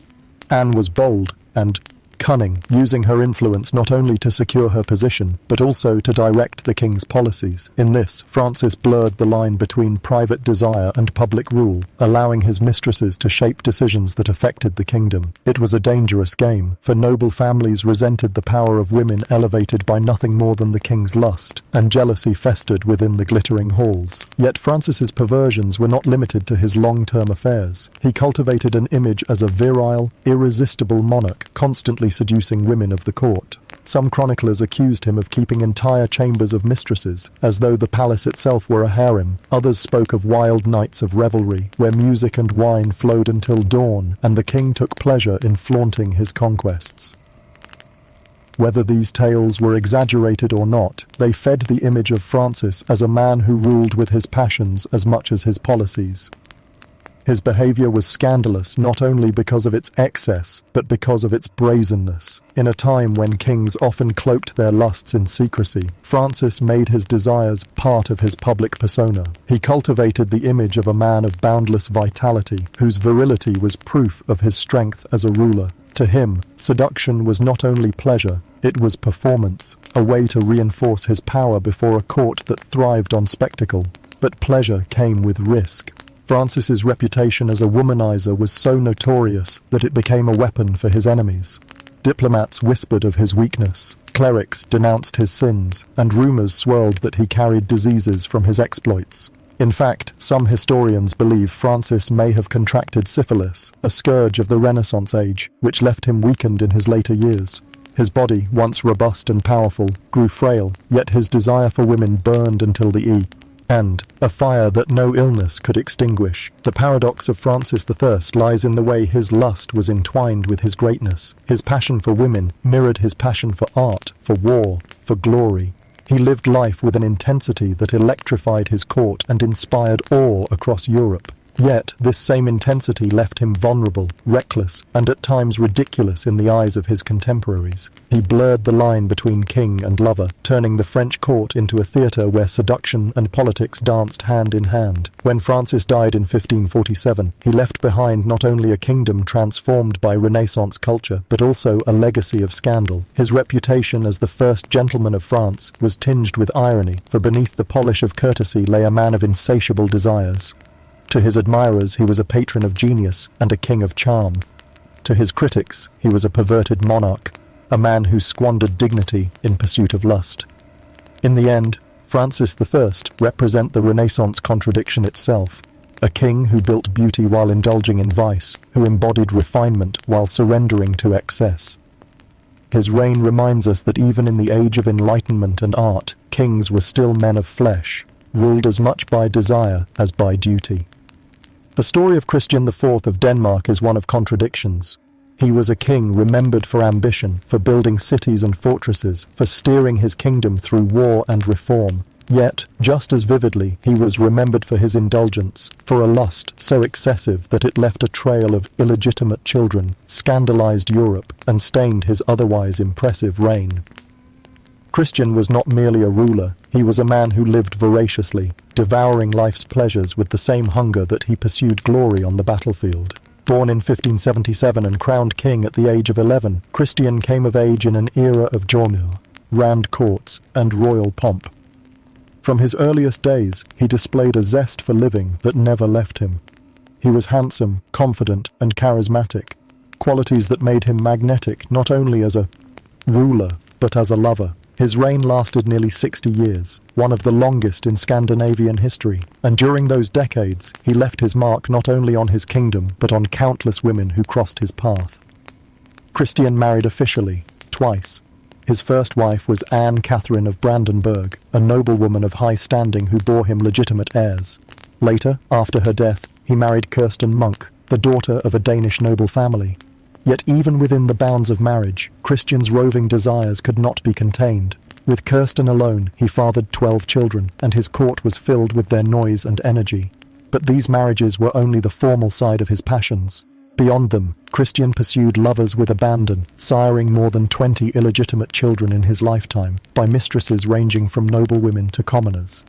Speaker 1: Anne was bold and cunning, using her influence not only to secure her position, but also to direct the king's policies. In this, Francis blurred the line between private desire and public rule, allowing his mistresses to shape decisions that affected the kingdom. It was a dangerous game, for noble families resented the power of women elevated by nothing more than the king's lust, and jealousy festered within the glittering halls. Yet Francis's perversions were not limited to his long-term affairs. He cultivated an image as a virile, irresistible monarch, constantly seducing women of the court. Some chroniclers accused him of keeping entire chambers of mistresses, as though the palace itself were a harem. Others spoke of wild nights of revelry, where music and wine flowed until dawn, and the king took pleasure in flaunting his conquests. Whether these tales were exaggerated or not, they fed the image of Francis as a man who ruled with his passions as much as his policies. His behavior was scandalous not only because of its excess, but because of its brazenness. In a time when kings often cloaked their lusts in secrecy, Francis made his desires part of his public persona. He cultivated the image of a man of boundless vitality, whose virility was proof of his strength as a ruler. To him, seduction was not only pleasure, it was performance, a way to reinforce his power before a court that thrived on spectacle. But pleasure came with risk. Francis's reputation as a womanizer was so notorious that it became a weapon for his enemies. Diplomats whispered of his weakness, clerics denounced his sins, and rumors swirled that he carried diseases from his exploits. In fact, some historians believe Francis may have contracted syphilis, a scourge of the Renaissance age, which left him weakened in his later years. His body, once robust and powerful, grew frail, yet his desire for women burned until the end, a fire that no illness could extinguish. The paradox of Francis I lies in the way his lust was entwined with his greatness. His passion for women mirrored his passion for art, for war, for glory. He lived life with an intensity that electrified his court and inspired awe across Europe. Yet, this same intensity left him vulnerable, reckless, and at times ridiculous in the eyes of his contemporaries. He blurred the line between king and lover, turning the French court into a theatre where seduction and politics danced hand in hand. When Francis died in 1547, he left behind not only a kingdom transformed by Renaissance culture, but also a legacy of scandal. His reputation as the first gentleman of France was tinged with irony, for beneath the polish of courtesy lay a man of insatiable desires. To his admirers, he was a patron of genius and a king of charm. To his critics, he was a perverted monarch, a man who squandered dignity in pursuit of lust. In the end, Francis I represents the Renaissance contradiction itself, a king who built beauty while indulging in vice, who embodied refinement while surrendering to excess. His reign reminds us that even in the age of enlightenment and art, kings were still men of flesh, ruled as much by desire as by duty. The story of Christian IV of Denmark is one of contradictions. He was a king remembered for ambition, for building cities and fortresses, for steering his kingdom through war and reform. Yet, just as vividly, he was remembered for his indulgence, for a lust so excessive that it left a trail of illegitimate children, scandalized Europe, and stained his otherwise impressive reign. Christian was not merely a ruler, he was a man who lived voraciously, devouring life's pleasures with the same hunger that he pursued glory on the battlefield. Born in 1577 and crowned king at the age of 11, Christian came of age in an era of glamour, grand courts, and royal pomp. From his earliest days, he displayed a zest for living that never left him. He was handsome, confident, and charismatic, qualities that made him magnetic not only as a ruler, but as a lover. His reign lasted nearly 60 years, one of the longest in Scandinavian history, and during those decades, he left his mark not only on his kingdom, but on countless women who crossed his path. Christian married officially, twice. His first wife was Anne Catherine of Brandenburg, a noblewoman of high standing who bore him legitimate heirs. Later, after her death, he married Kirsten Munk, the daughter of a Danish noble family. Yet even within the bounds of marriage, Christian's roving desires could not be contained. With Kirsten alone, he fathered 12 children, and his court was filled with their noise and energy. But these marriages were only the formal side of his passions. Beyond them, Christian pursued lovers with abandon, siring more than 20 illegitimate children in his lifetime, by mistresses ranging from noblewomen to commoners.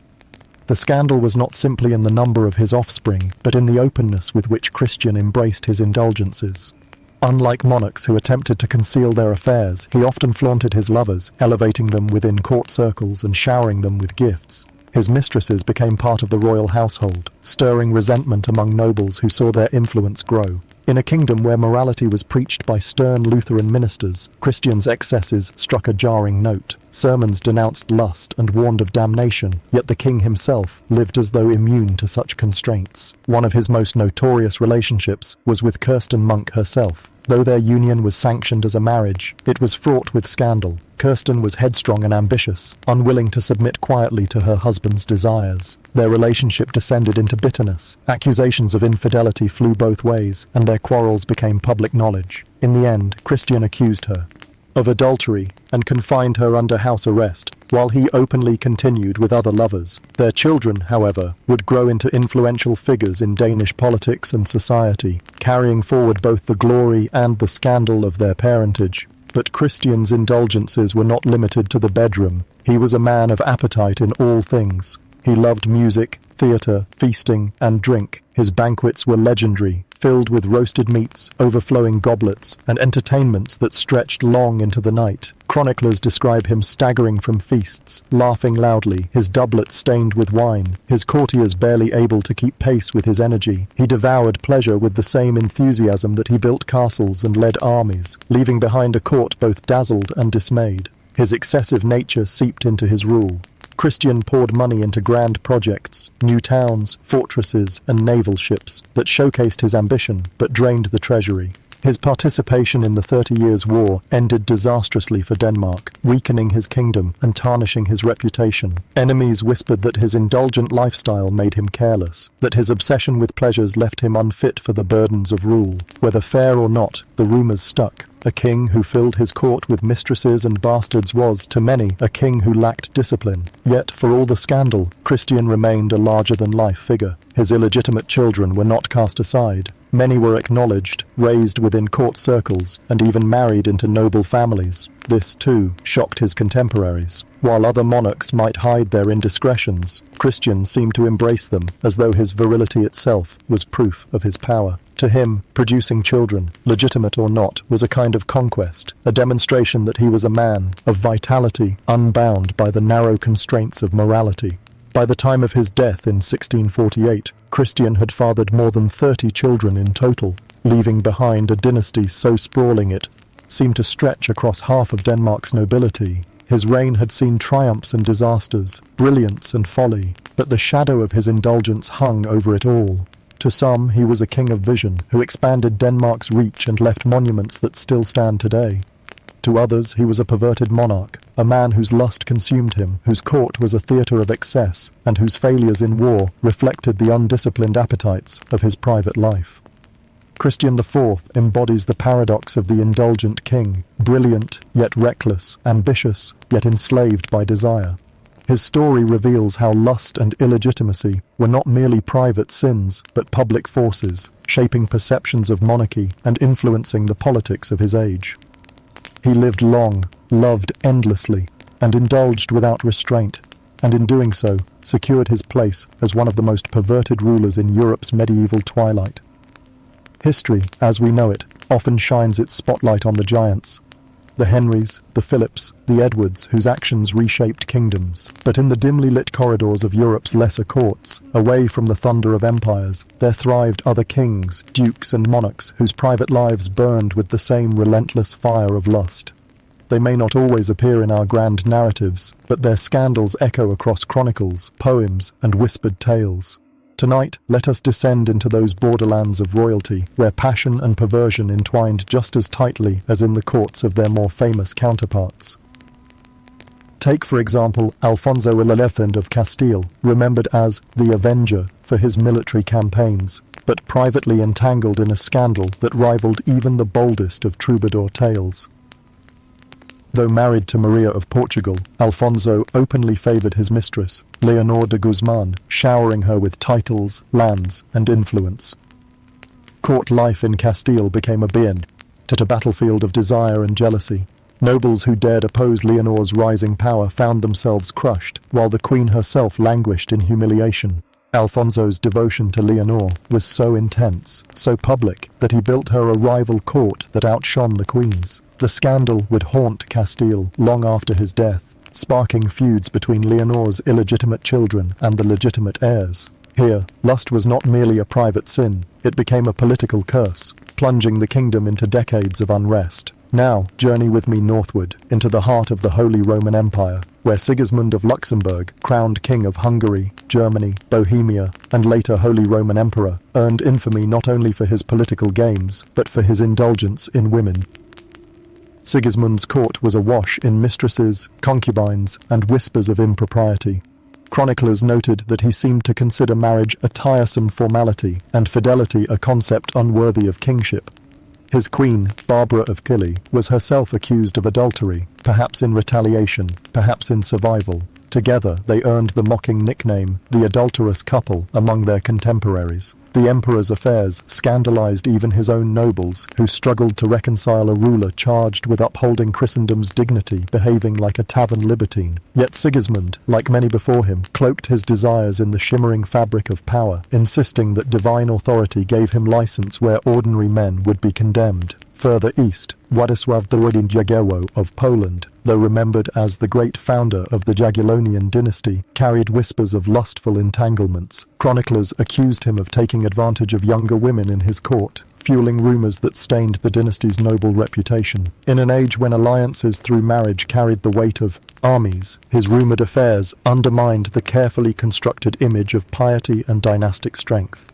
Speaker 1: The scandal was not simply in the number of his offspring, but in the openness with which Christian embraced his indulgences. Unlike monarchs who attempted to conceal their affairs, he often flaunted his lovers, elevating them within court circles and showering them with gifts. His mistresses became part of the royal household, stirring resentment among nobles who saw their influence grow. In a kingdom where morality was preached by stern Lutheran ministers, Christian's excesses struck a jarring note. Sermons denounced lust and warned of damnation, yet the king himself lived as though immune to such constraints. One of his most notorious relationships was with Kirsten Munk herself. Though their union was sanctioned as a marriage, it was fraught with scandal. Kirsten was headstrong and ambitious, unwilling to submit quietly to her husband's desires. Their relationship descended into bitterness. Accusations of infidelity flew both ways, and their quarrels became public knowledge. In the end, Christian accused her of adultery and confined her under house arrest, while he openly continued with other lovers. Their children, however, would grow into influential figures in Danish politics and society, carrying forward both the glory and the scandal of their parentage. But Christian's indulgences were not limited to the bedroom. He was a man of appetite in all things. He loved music, theatre, feasting, and drink. His banquets were legendary, filled with roasted meats, overflowing goblets, and entertainments that stretched long into the night. Chroniclers describe him staggering from feasts, laughing loudly, his doublet stained with wine, his courtiers barely able to keep pace with his energy. He devoured pleasure with the same enthusiasm that he built castles and led armies, leaving behind a court both dazzled and dismayed. His excessive nature seeped into his rule. Christian poured money into grand projects, new towns, fortresses, and naval ships that showcased his ambition but drained the treasury. His participation in the 30 Years' War ended disastrously for Denmark, weakening his kingdom and tarnishing his reputation. Enemies whispered that his indulgent lifestyle made him careless, that his obsession with pleasures left him unfit for the burdens of rule. Whether fair or not, the rumors stuck. A king who filled his court with mistresses and bastards was, to many, a king who lacked discipline. Yet, for all the scandal, Christian remained a larger-than-life figure. His illegitimate children were not cast aside. Many were acknowledged, raised within court circles, and even married into noble families. This, too, shocked his contemporaries. While other monarchs might hide their indiscretions, Christian seemed to embrace them, as though his virility itself was proof of his power. To him, producing children, legitimate or not, was a kind of conquest, a demonstration that he was a man of vitality, unbound by the narrow constraints of morality. By the time of his death in 1648, Christian had fathered more than 30 children in total, leaving behind a dynasty so sprawling it seemed to stretch across half of Denmark's nobility. His reign had seen triumphs and disasters, brilliance and folly, but the shadow of his indulgence hung over it all. To some, he was a king of vision, who expanded Denmark's reach and left monuments that still stand today. To others, he was a perverted monarch, a man whose lust consumed him, whose court was a theatre of excess, and whose failures in war reflected the undisciplined appetites of his private life. Christian IV embodies the paradox of the indulgent king, brilliant yet reckless, ambitious yet enslaved by desire. His story reveals how lust and illegitimacy were not merely private sins, but public forces, shaping perceptions of monarchy and influencing the politics of his age. He lived long, loved endlessly, and indulged without restraint, and in doing so, secured his place as one of the most perverted rulers in Europe's medieval twilight. History, as we know it, often shines its spotlight on the giants, the Henrys, the Philips, the Edwards, whose actions reshaped kingdoms. But in the dimly lit corridors of Europe's lesser courts, away from the thunder of empires, there thrived other kings, dukes and monarchs whose private lives burned with the same relentless fire of lust. They may not always appear in our grand narratives, but their scandals echo across chronicles, poems, and whispered tales. Tonight, let us descend into those borderlands of royalty, where passion and perversion entwined just as tightly as in the courts of their more famous counterparts. Take, for example, Alfonso XI of Castile, remembered as the Avenger for his military campaigns, but privately entangled in a scandal that rivaled even the boldest of troubadour tales. Though married to Maria of Portugal, Alfonso openly favoured his mistress, Leonor de Guzman, showering her with titles, lands, and influence. Court life in Castile became a battlefield of desire and jealousy. Nobles who dared oppose Leonor's rising power found themselves crushed, while the queen herself languished in humiliation. Alfonso's devotion to Leonor was so intense, so public, that he built her a rival court that outshone the queen's. The scandal would haunt Castile long after his death, sparking feuds between Leonor's illegitimate children and the legitimate heirs. Here, lust was not merely a private sin, it became a political curse, plunging the kingdom into decades of unrest. Now, journey with me northward, into the heart of the Holy Roman Empire, where Sigismund of Luxembourg, crowned King of Hungary, Germany, Bohemia, and later Holy Roman Emperor, earned infamy not only for his political games, but for his indulgence in women. Sigismund's court was awash in mistresses, concubines, and whispers of impropriety. Chroniclers noted that he seemed to consider marriage a tiresome formality and fidelity a concept unworthy of kingship. His queen, Barbara of Cilly, was herself accused of adultery, perhaps in retaliation, perhaps in survival. Together, they earned the mocking nickname, the adulterous couple, among their contemporaries. The emperor's affairs scandalized even his own nobles, who struggled to reconcile a ruler charged with upholding Christendom's dignity, behaving like a tavern libertine. Yet Sigismund, like many before him, cloaked his desires in the shimmering fabric of power, insisting that divine authority gave him license where ordinary men would be condemned. Further east, Władysław II Jagiello of Poland, though remembered as the great founder of the Jagiellonian dynasty, carried whispers of lustful entanglements. Chroniclers accused him of taking advantage of younger women in his court, fueling rumors that stained the dynasty's noble reputation. In an age when alliances through marriage carried the weight of armies, his rumored affairs undermined the carefully constructed image of piety and dynastic strength.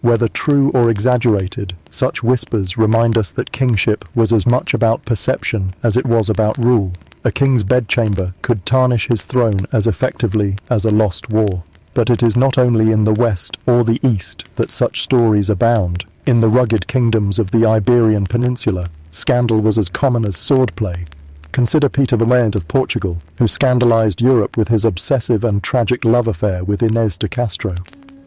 Speaker 1: Whether true or exaggerated, such whispers remind us that kingship was as much about perception as it was about rule. A king's bedchamber could tarnish his throne as effectively as a lost war. But it is not only in the West or the East that such stories abound. In the rugged kingdoms of the Iberian Peninsula, scandal was as common as swordplay. Consider Peter Valente of Portugal, who scandalized Europe with his obsessive and tragic love affair with Inés de Castro.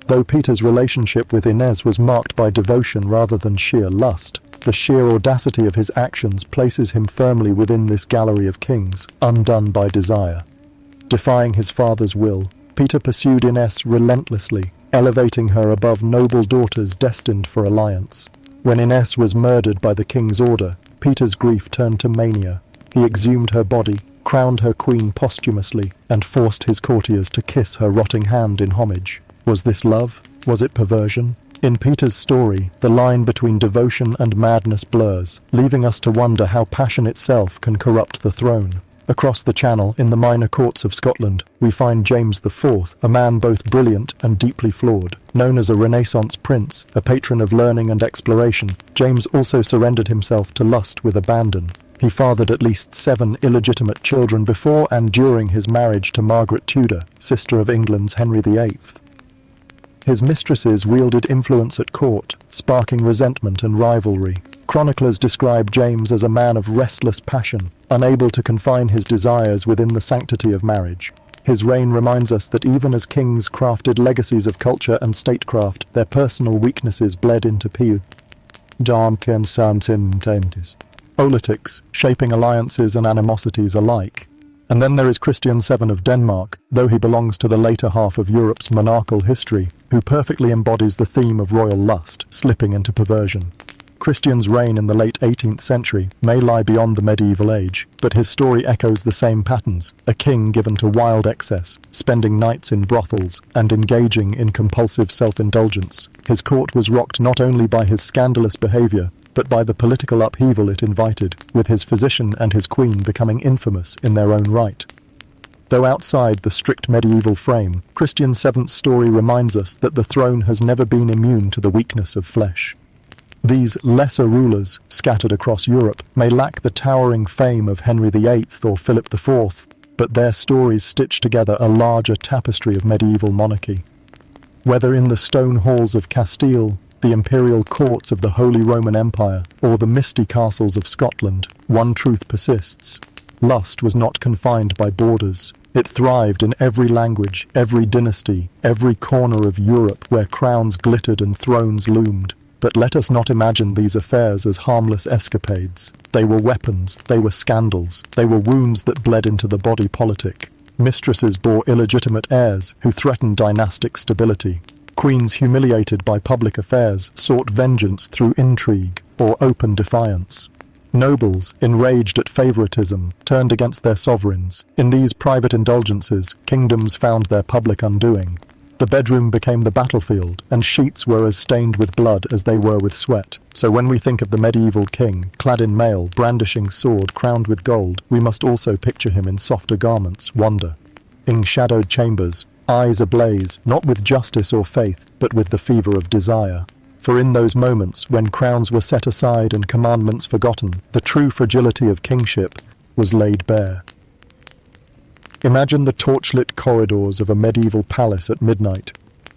Speaker 1: Though Peter's relationship with Inés was marked by devotion rather than sheer lust, the sheer audacity of his actions places him firmly within this gallery of kings, undone by desire. Defying his father's will, Peter pursued Inés relentlessly, elevating her above noble daughters destined for alliance. When Inés was murdered by the king's order, Peter's grief turned to mania. He exhumed her body, crowned her queen posthumously, and forced his courtiers to kiss her rotting hand in homage. Was this love? Was it perversion? In Peter's story, the line between devotion and madness blurs, leaving us to wonder how passion itself can corrupt the throne. Across the Channel, in the minor courts of Scotland, we find James IV, a man both brilliant and deeply flawed. Known as a Renaissance prince, a patron of learning and exploration, James also surrendered himself to lust with abandon. He fathered at least 7 illegitimate children before and during his marriage to Margaret Tudor, sister of England's Henry VIII. His mistresses wielded influence at court, sparking resentment and rivalry. Chroniclers describe James as a man of restless passion, unable to confine his desires within the sanctity of marriage. His reign reminds us that even as kings crafted legacies of culture and statecraft, their personal weaknesses bled into politics, shaping alliances and animosities alike. And then there is Christian VII of Denmark, though he belongs to the later half of Europe's monarchical history, who perfectly embodies the theme of royal lust, slipping into perversion. Christian's reign in the late 18th century may lie beyond the medieval age, but his story echoes the same patterns: a king given to wild excess, spending nights in brothels, and engaging in compulsive self-indulgence. His court was rocked not only by his scandalous behavior, but by the political upheaval it invited, with his physician and his queen becoming infamous in their own right. Though outside the strict medieval frame, Christian VII's story reminds us that the throne has never been immune to the weakness of flesh. These lesser rulers, scattered across Europe, may lack the towering fame of Henry VIII or Philip IV, but their stories stitch together a larger tapestry of medieval monarchy. Whether in the stone halls of Castile, the imperial courts of the Holy Roman Empire, or the misty castles of Scotland, one truth persists. Lust was not confined by borders. It thrived in every language, every dynasty, every corner of Europe where crowns glittered and thrones loomed. But let us not imagine these affairs as harmless escapades. They were weapons, they were scandals, they were wounds that bled into the body politic. Mistresses bore illegitimate heirs who threatened dynastic stability. Queens humiliated by public affairs sought vengeance through intrigue or open defiance. Nobles, enraged at favoritism, turned against their sovereigns. In these private indulgences, kingdoms found their public undoing. The bedroom became the battlefield, and sheets were as stained with blood as they were with sweat. So when we think of the medieval king, clad in mail, brandishing sword, crowned with gold, we must also picture him in softer garments, wonder. In shadowed chambers, eyes ablaze, not with justice or faith, but with the fever of desire. For in those moments, when crowns were set aside and commandments forgotten, the true fragility of kingship was laid bare. Imagine the torchlit corridors of a medieval palace at midnight.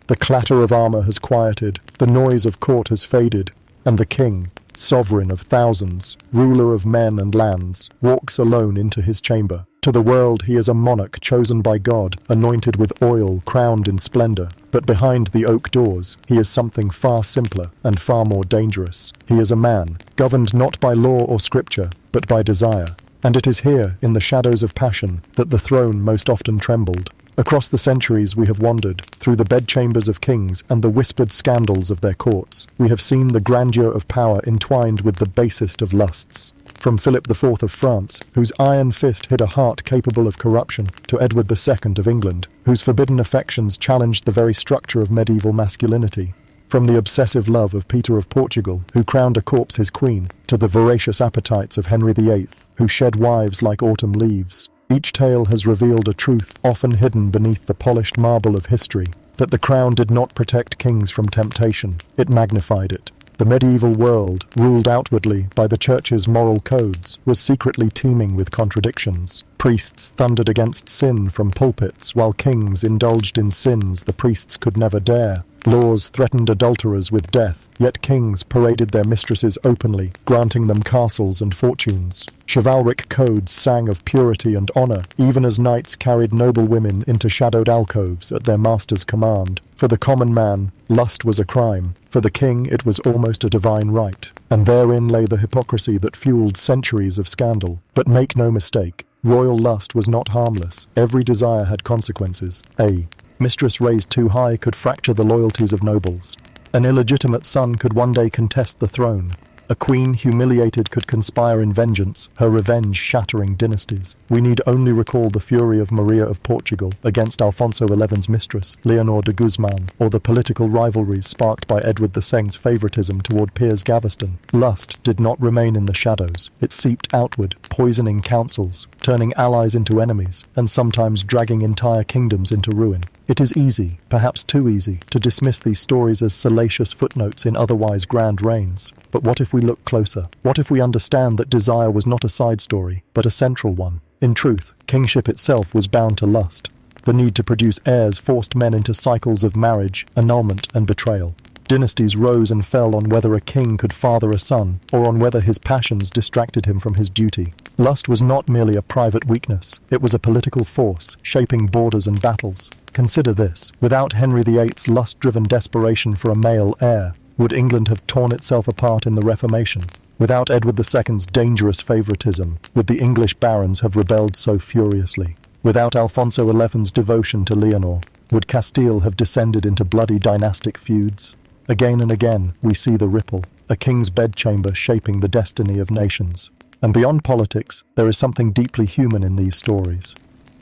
Speaker 1: The clatter of armor has quieted, the noise of court has faded, and the king, sovereign of thousands, ruler of men and lands, walks alone into his chamber. To the world he is a monarch chosen by God, anointed with oil, crowned in splendor. But behind the oak doors, he is something far simpler and far more dangerous. He is a man, governed not by law or scripture, but by desire. And it is here, in the shadows of passion, that the throne most often trembled. Across the centuries we have wandered, through the bedchambers of kings and the whispered scandals of their courts. We have seen the grandeur of power entwined with the basest of lusts. From Philip IV of France, whose iron fist hid a heart capable of corruption, to Edward II of England, whose forbidden affections challenged the very structure of medieval masculinity. From the obsessive love of Peter of Portugal, who crowned a corpse his queen, to the voracious appetites of Henry VIII, who shed wives like autumn leaves. Each tale has revealed a truth often hidden beneath the polished marble of history, that the crown did not protect kings from temptation, it magnified it. The medieval world, ruled outwardly by the church's moral codes, was secretly teeming with contradictions. Priests thundered against sin from pulpits, while kings indulged in sins the priests could never dare. Laws threatened adulterers with death, yet kings paraded their mistresses openly, granting them castles and fortunes. Chivalric codes sang of purity and honor, even as knights carried noble women into shadowed alcoves at their master's command. For the common man, lust was a crime. For the king, it was almost a divine right. And therein lay the hypocrisy that fueled centuries of scandal. But make no mistake, royal lust was not harmless. Every desire had consequences. A mistress raised too high could fracture the loyalties of nobles. An illegitimate son could one day contest the throne. A queen humiliated could conspire in vengeance, her revenge shattering dynasties. We need only recall the fury of Maria of Portugal against Alfonso XI's mistress, Leonor de Guzman, or the political rivalries sparked by Edward II's favoritism toward Piers Gaveston. Lust did not remain in the shadows. It seeped outward, poisoning councils, turning allies into enemies, and sometimes dragging entire kingdoms into ruin. It is easy, perhaps too easy, to dismiss these stories as salacious footnotes in otherwise grand reigns. But what if we look closer? What if we understand that desire was not a side story, but a central one? In truth, kingship itself was bound to lust. The need to produce heirs forced men into cycles of marriage, annulment, and betrayal. Dynasties rose and fell on whether a king could father a son, or on whether his passions distracted him from his duty. Lust was not merely a private weakness, it was a political force, shaping borders and battles. Consider this: without Henry VIII's lust-driven desperation for a male heir, would England have torn itself apart in the Reformation? Without Edward II's dangerous favoritism, would the English barons have rebelled so furiously? Without Alfonso XI's devotion to Leonor, would Castile have descended into bloody dynastic feuds? Again and again, we see the ripple, a king's bedchamber shaping the destiny of nations. And beyond politics, there is something deeply human in these stories.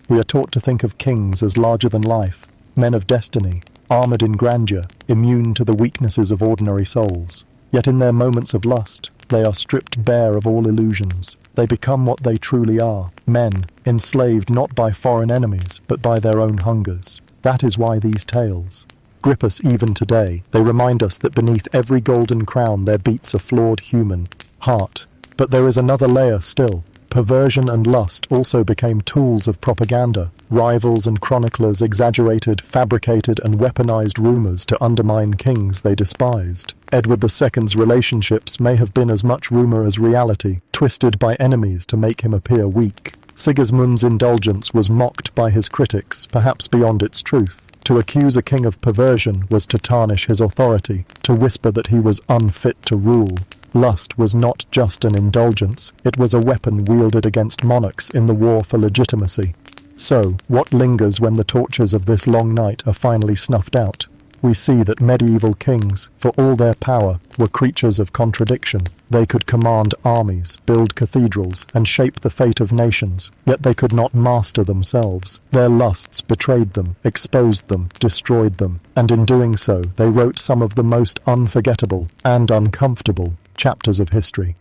Speaker 1: We are taught to think of kings as larger than life, men of destiny, armored in grandeur, immune to the weaknesses of ordinary souls. Yet in their moments of lust, they are stripped bare of all illusions. They become what they truly are, men, enslaved not by foreign enemies, but by their own hungers. That is why these tales grip us even today. They remind us that beneath every golden crown there beats a flawed human heart. But there is another layer still. Perversion and lust also became tools of propaganda. Rivals and chroniclers exaggerated, fabricated, and weaponized rumors to undermine kings they despised. Edward II's relationships may have been as much rumor as reality, twisted by enemies to make him appear weak. Sigismund's indulgence was mocked by his critics, perhaps beyond its truth. To accuse a king of perversion was to tarnish his authority, to whisper that he was unfit to rule. Lust was not just an indulgence, it was a weapon wielded against monarchs in the war for legitimacy. So, what lingers when the tortures of this long night are finally snuffed out? We see that medieval kings, for all their power, were creatures of contradiction. They could command armies, build cathedrals, and shape the fate of nations, yet they could not master themselves. Their lusts betrayed them, exposed them, destroyed them, and in doing so, they wrote some of the most unforgettable and uncomfortable chapters of history.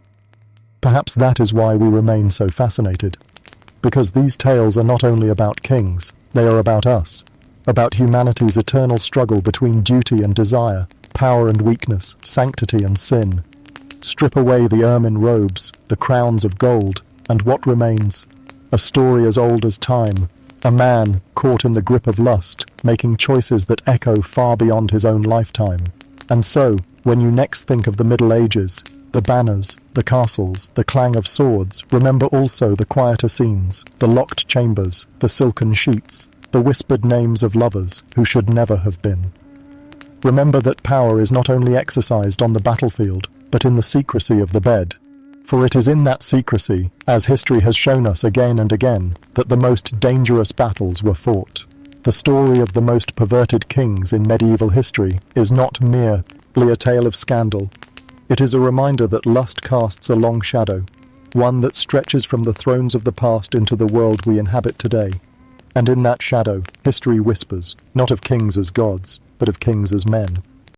Speaker 1: Perhaps that is why we remain so fascinated. Because these tales are not only about kings, they are about us. About humanity's eternal struggle between duty and desire, power and weakness, sanctity and sin. Strip away the ermine robes, the crowns of gold, and what remains? A story as old as time, a man caught in the grip of lust, making choices that echo far beyond his own lifetime. And so, when you next think of the Middle Ages, The banners, the castles, the clang of swords. Remember also the quieter scenes, the locked chambers, the silken sheets, the whispered names of lovers who should never have been. Remember that power is not only exercised on the battlefield, but in the secrecy of the bed. For it is in that secrecy, as history has shown us again and again, that the most dangerous battles were fought. The story of the most perverted kings in medieval history is not merely a tale of scandal. It is a reminder that lust casts a long shadow, one that stretches from the thrones of the past into the world we inhabit today. And in that shadow, history whispers, not of kings as gods, but of kings as men.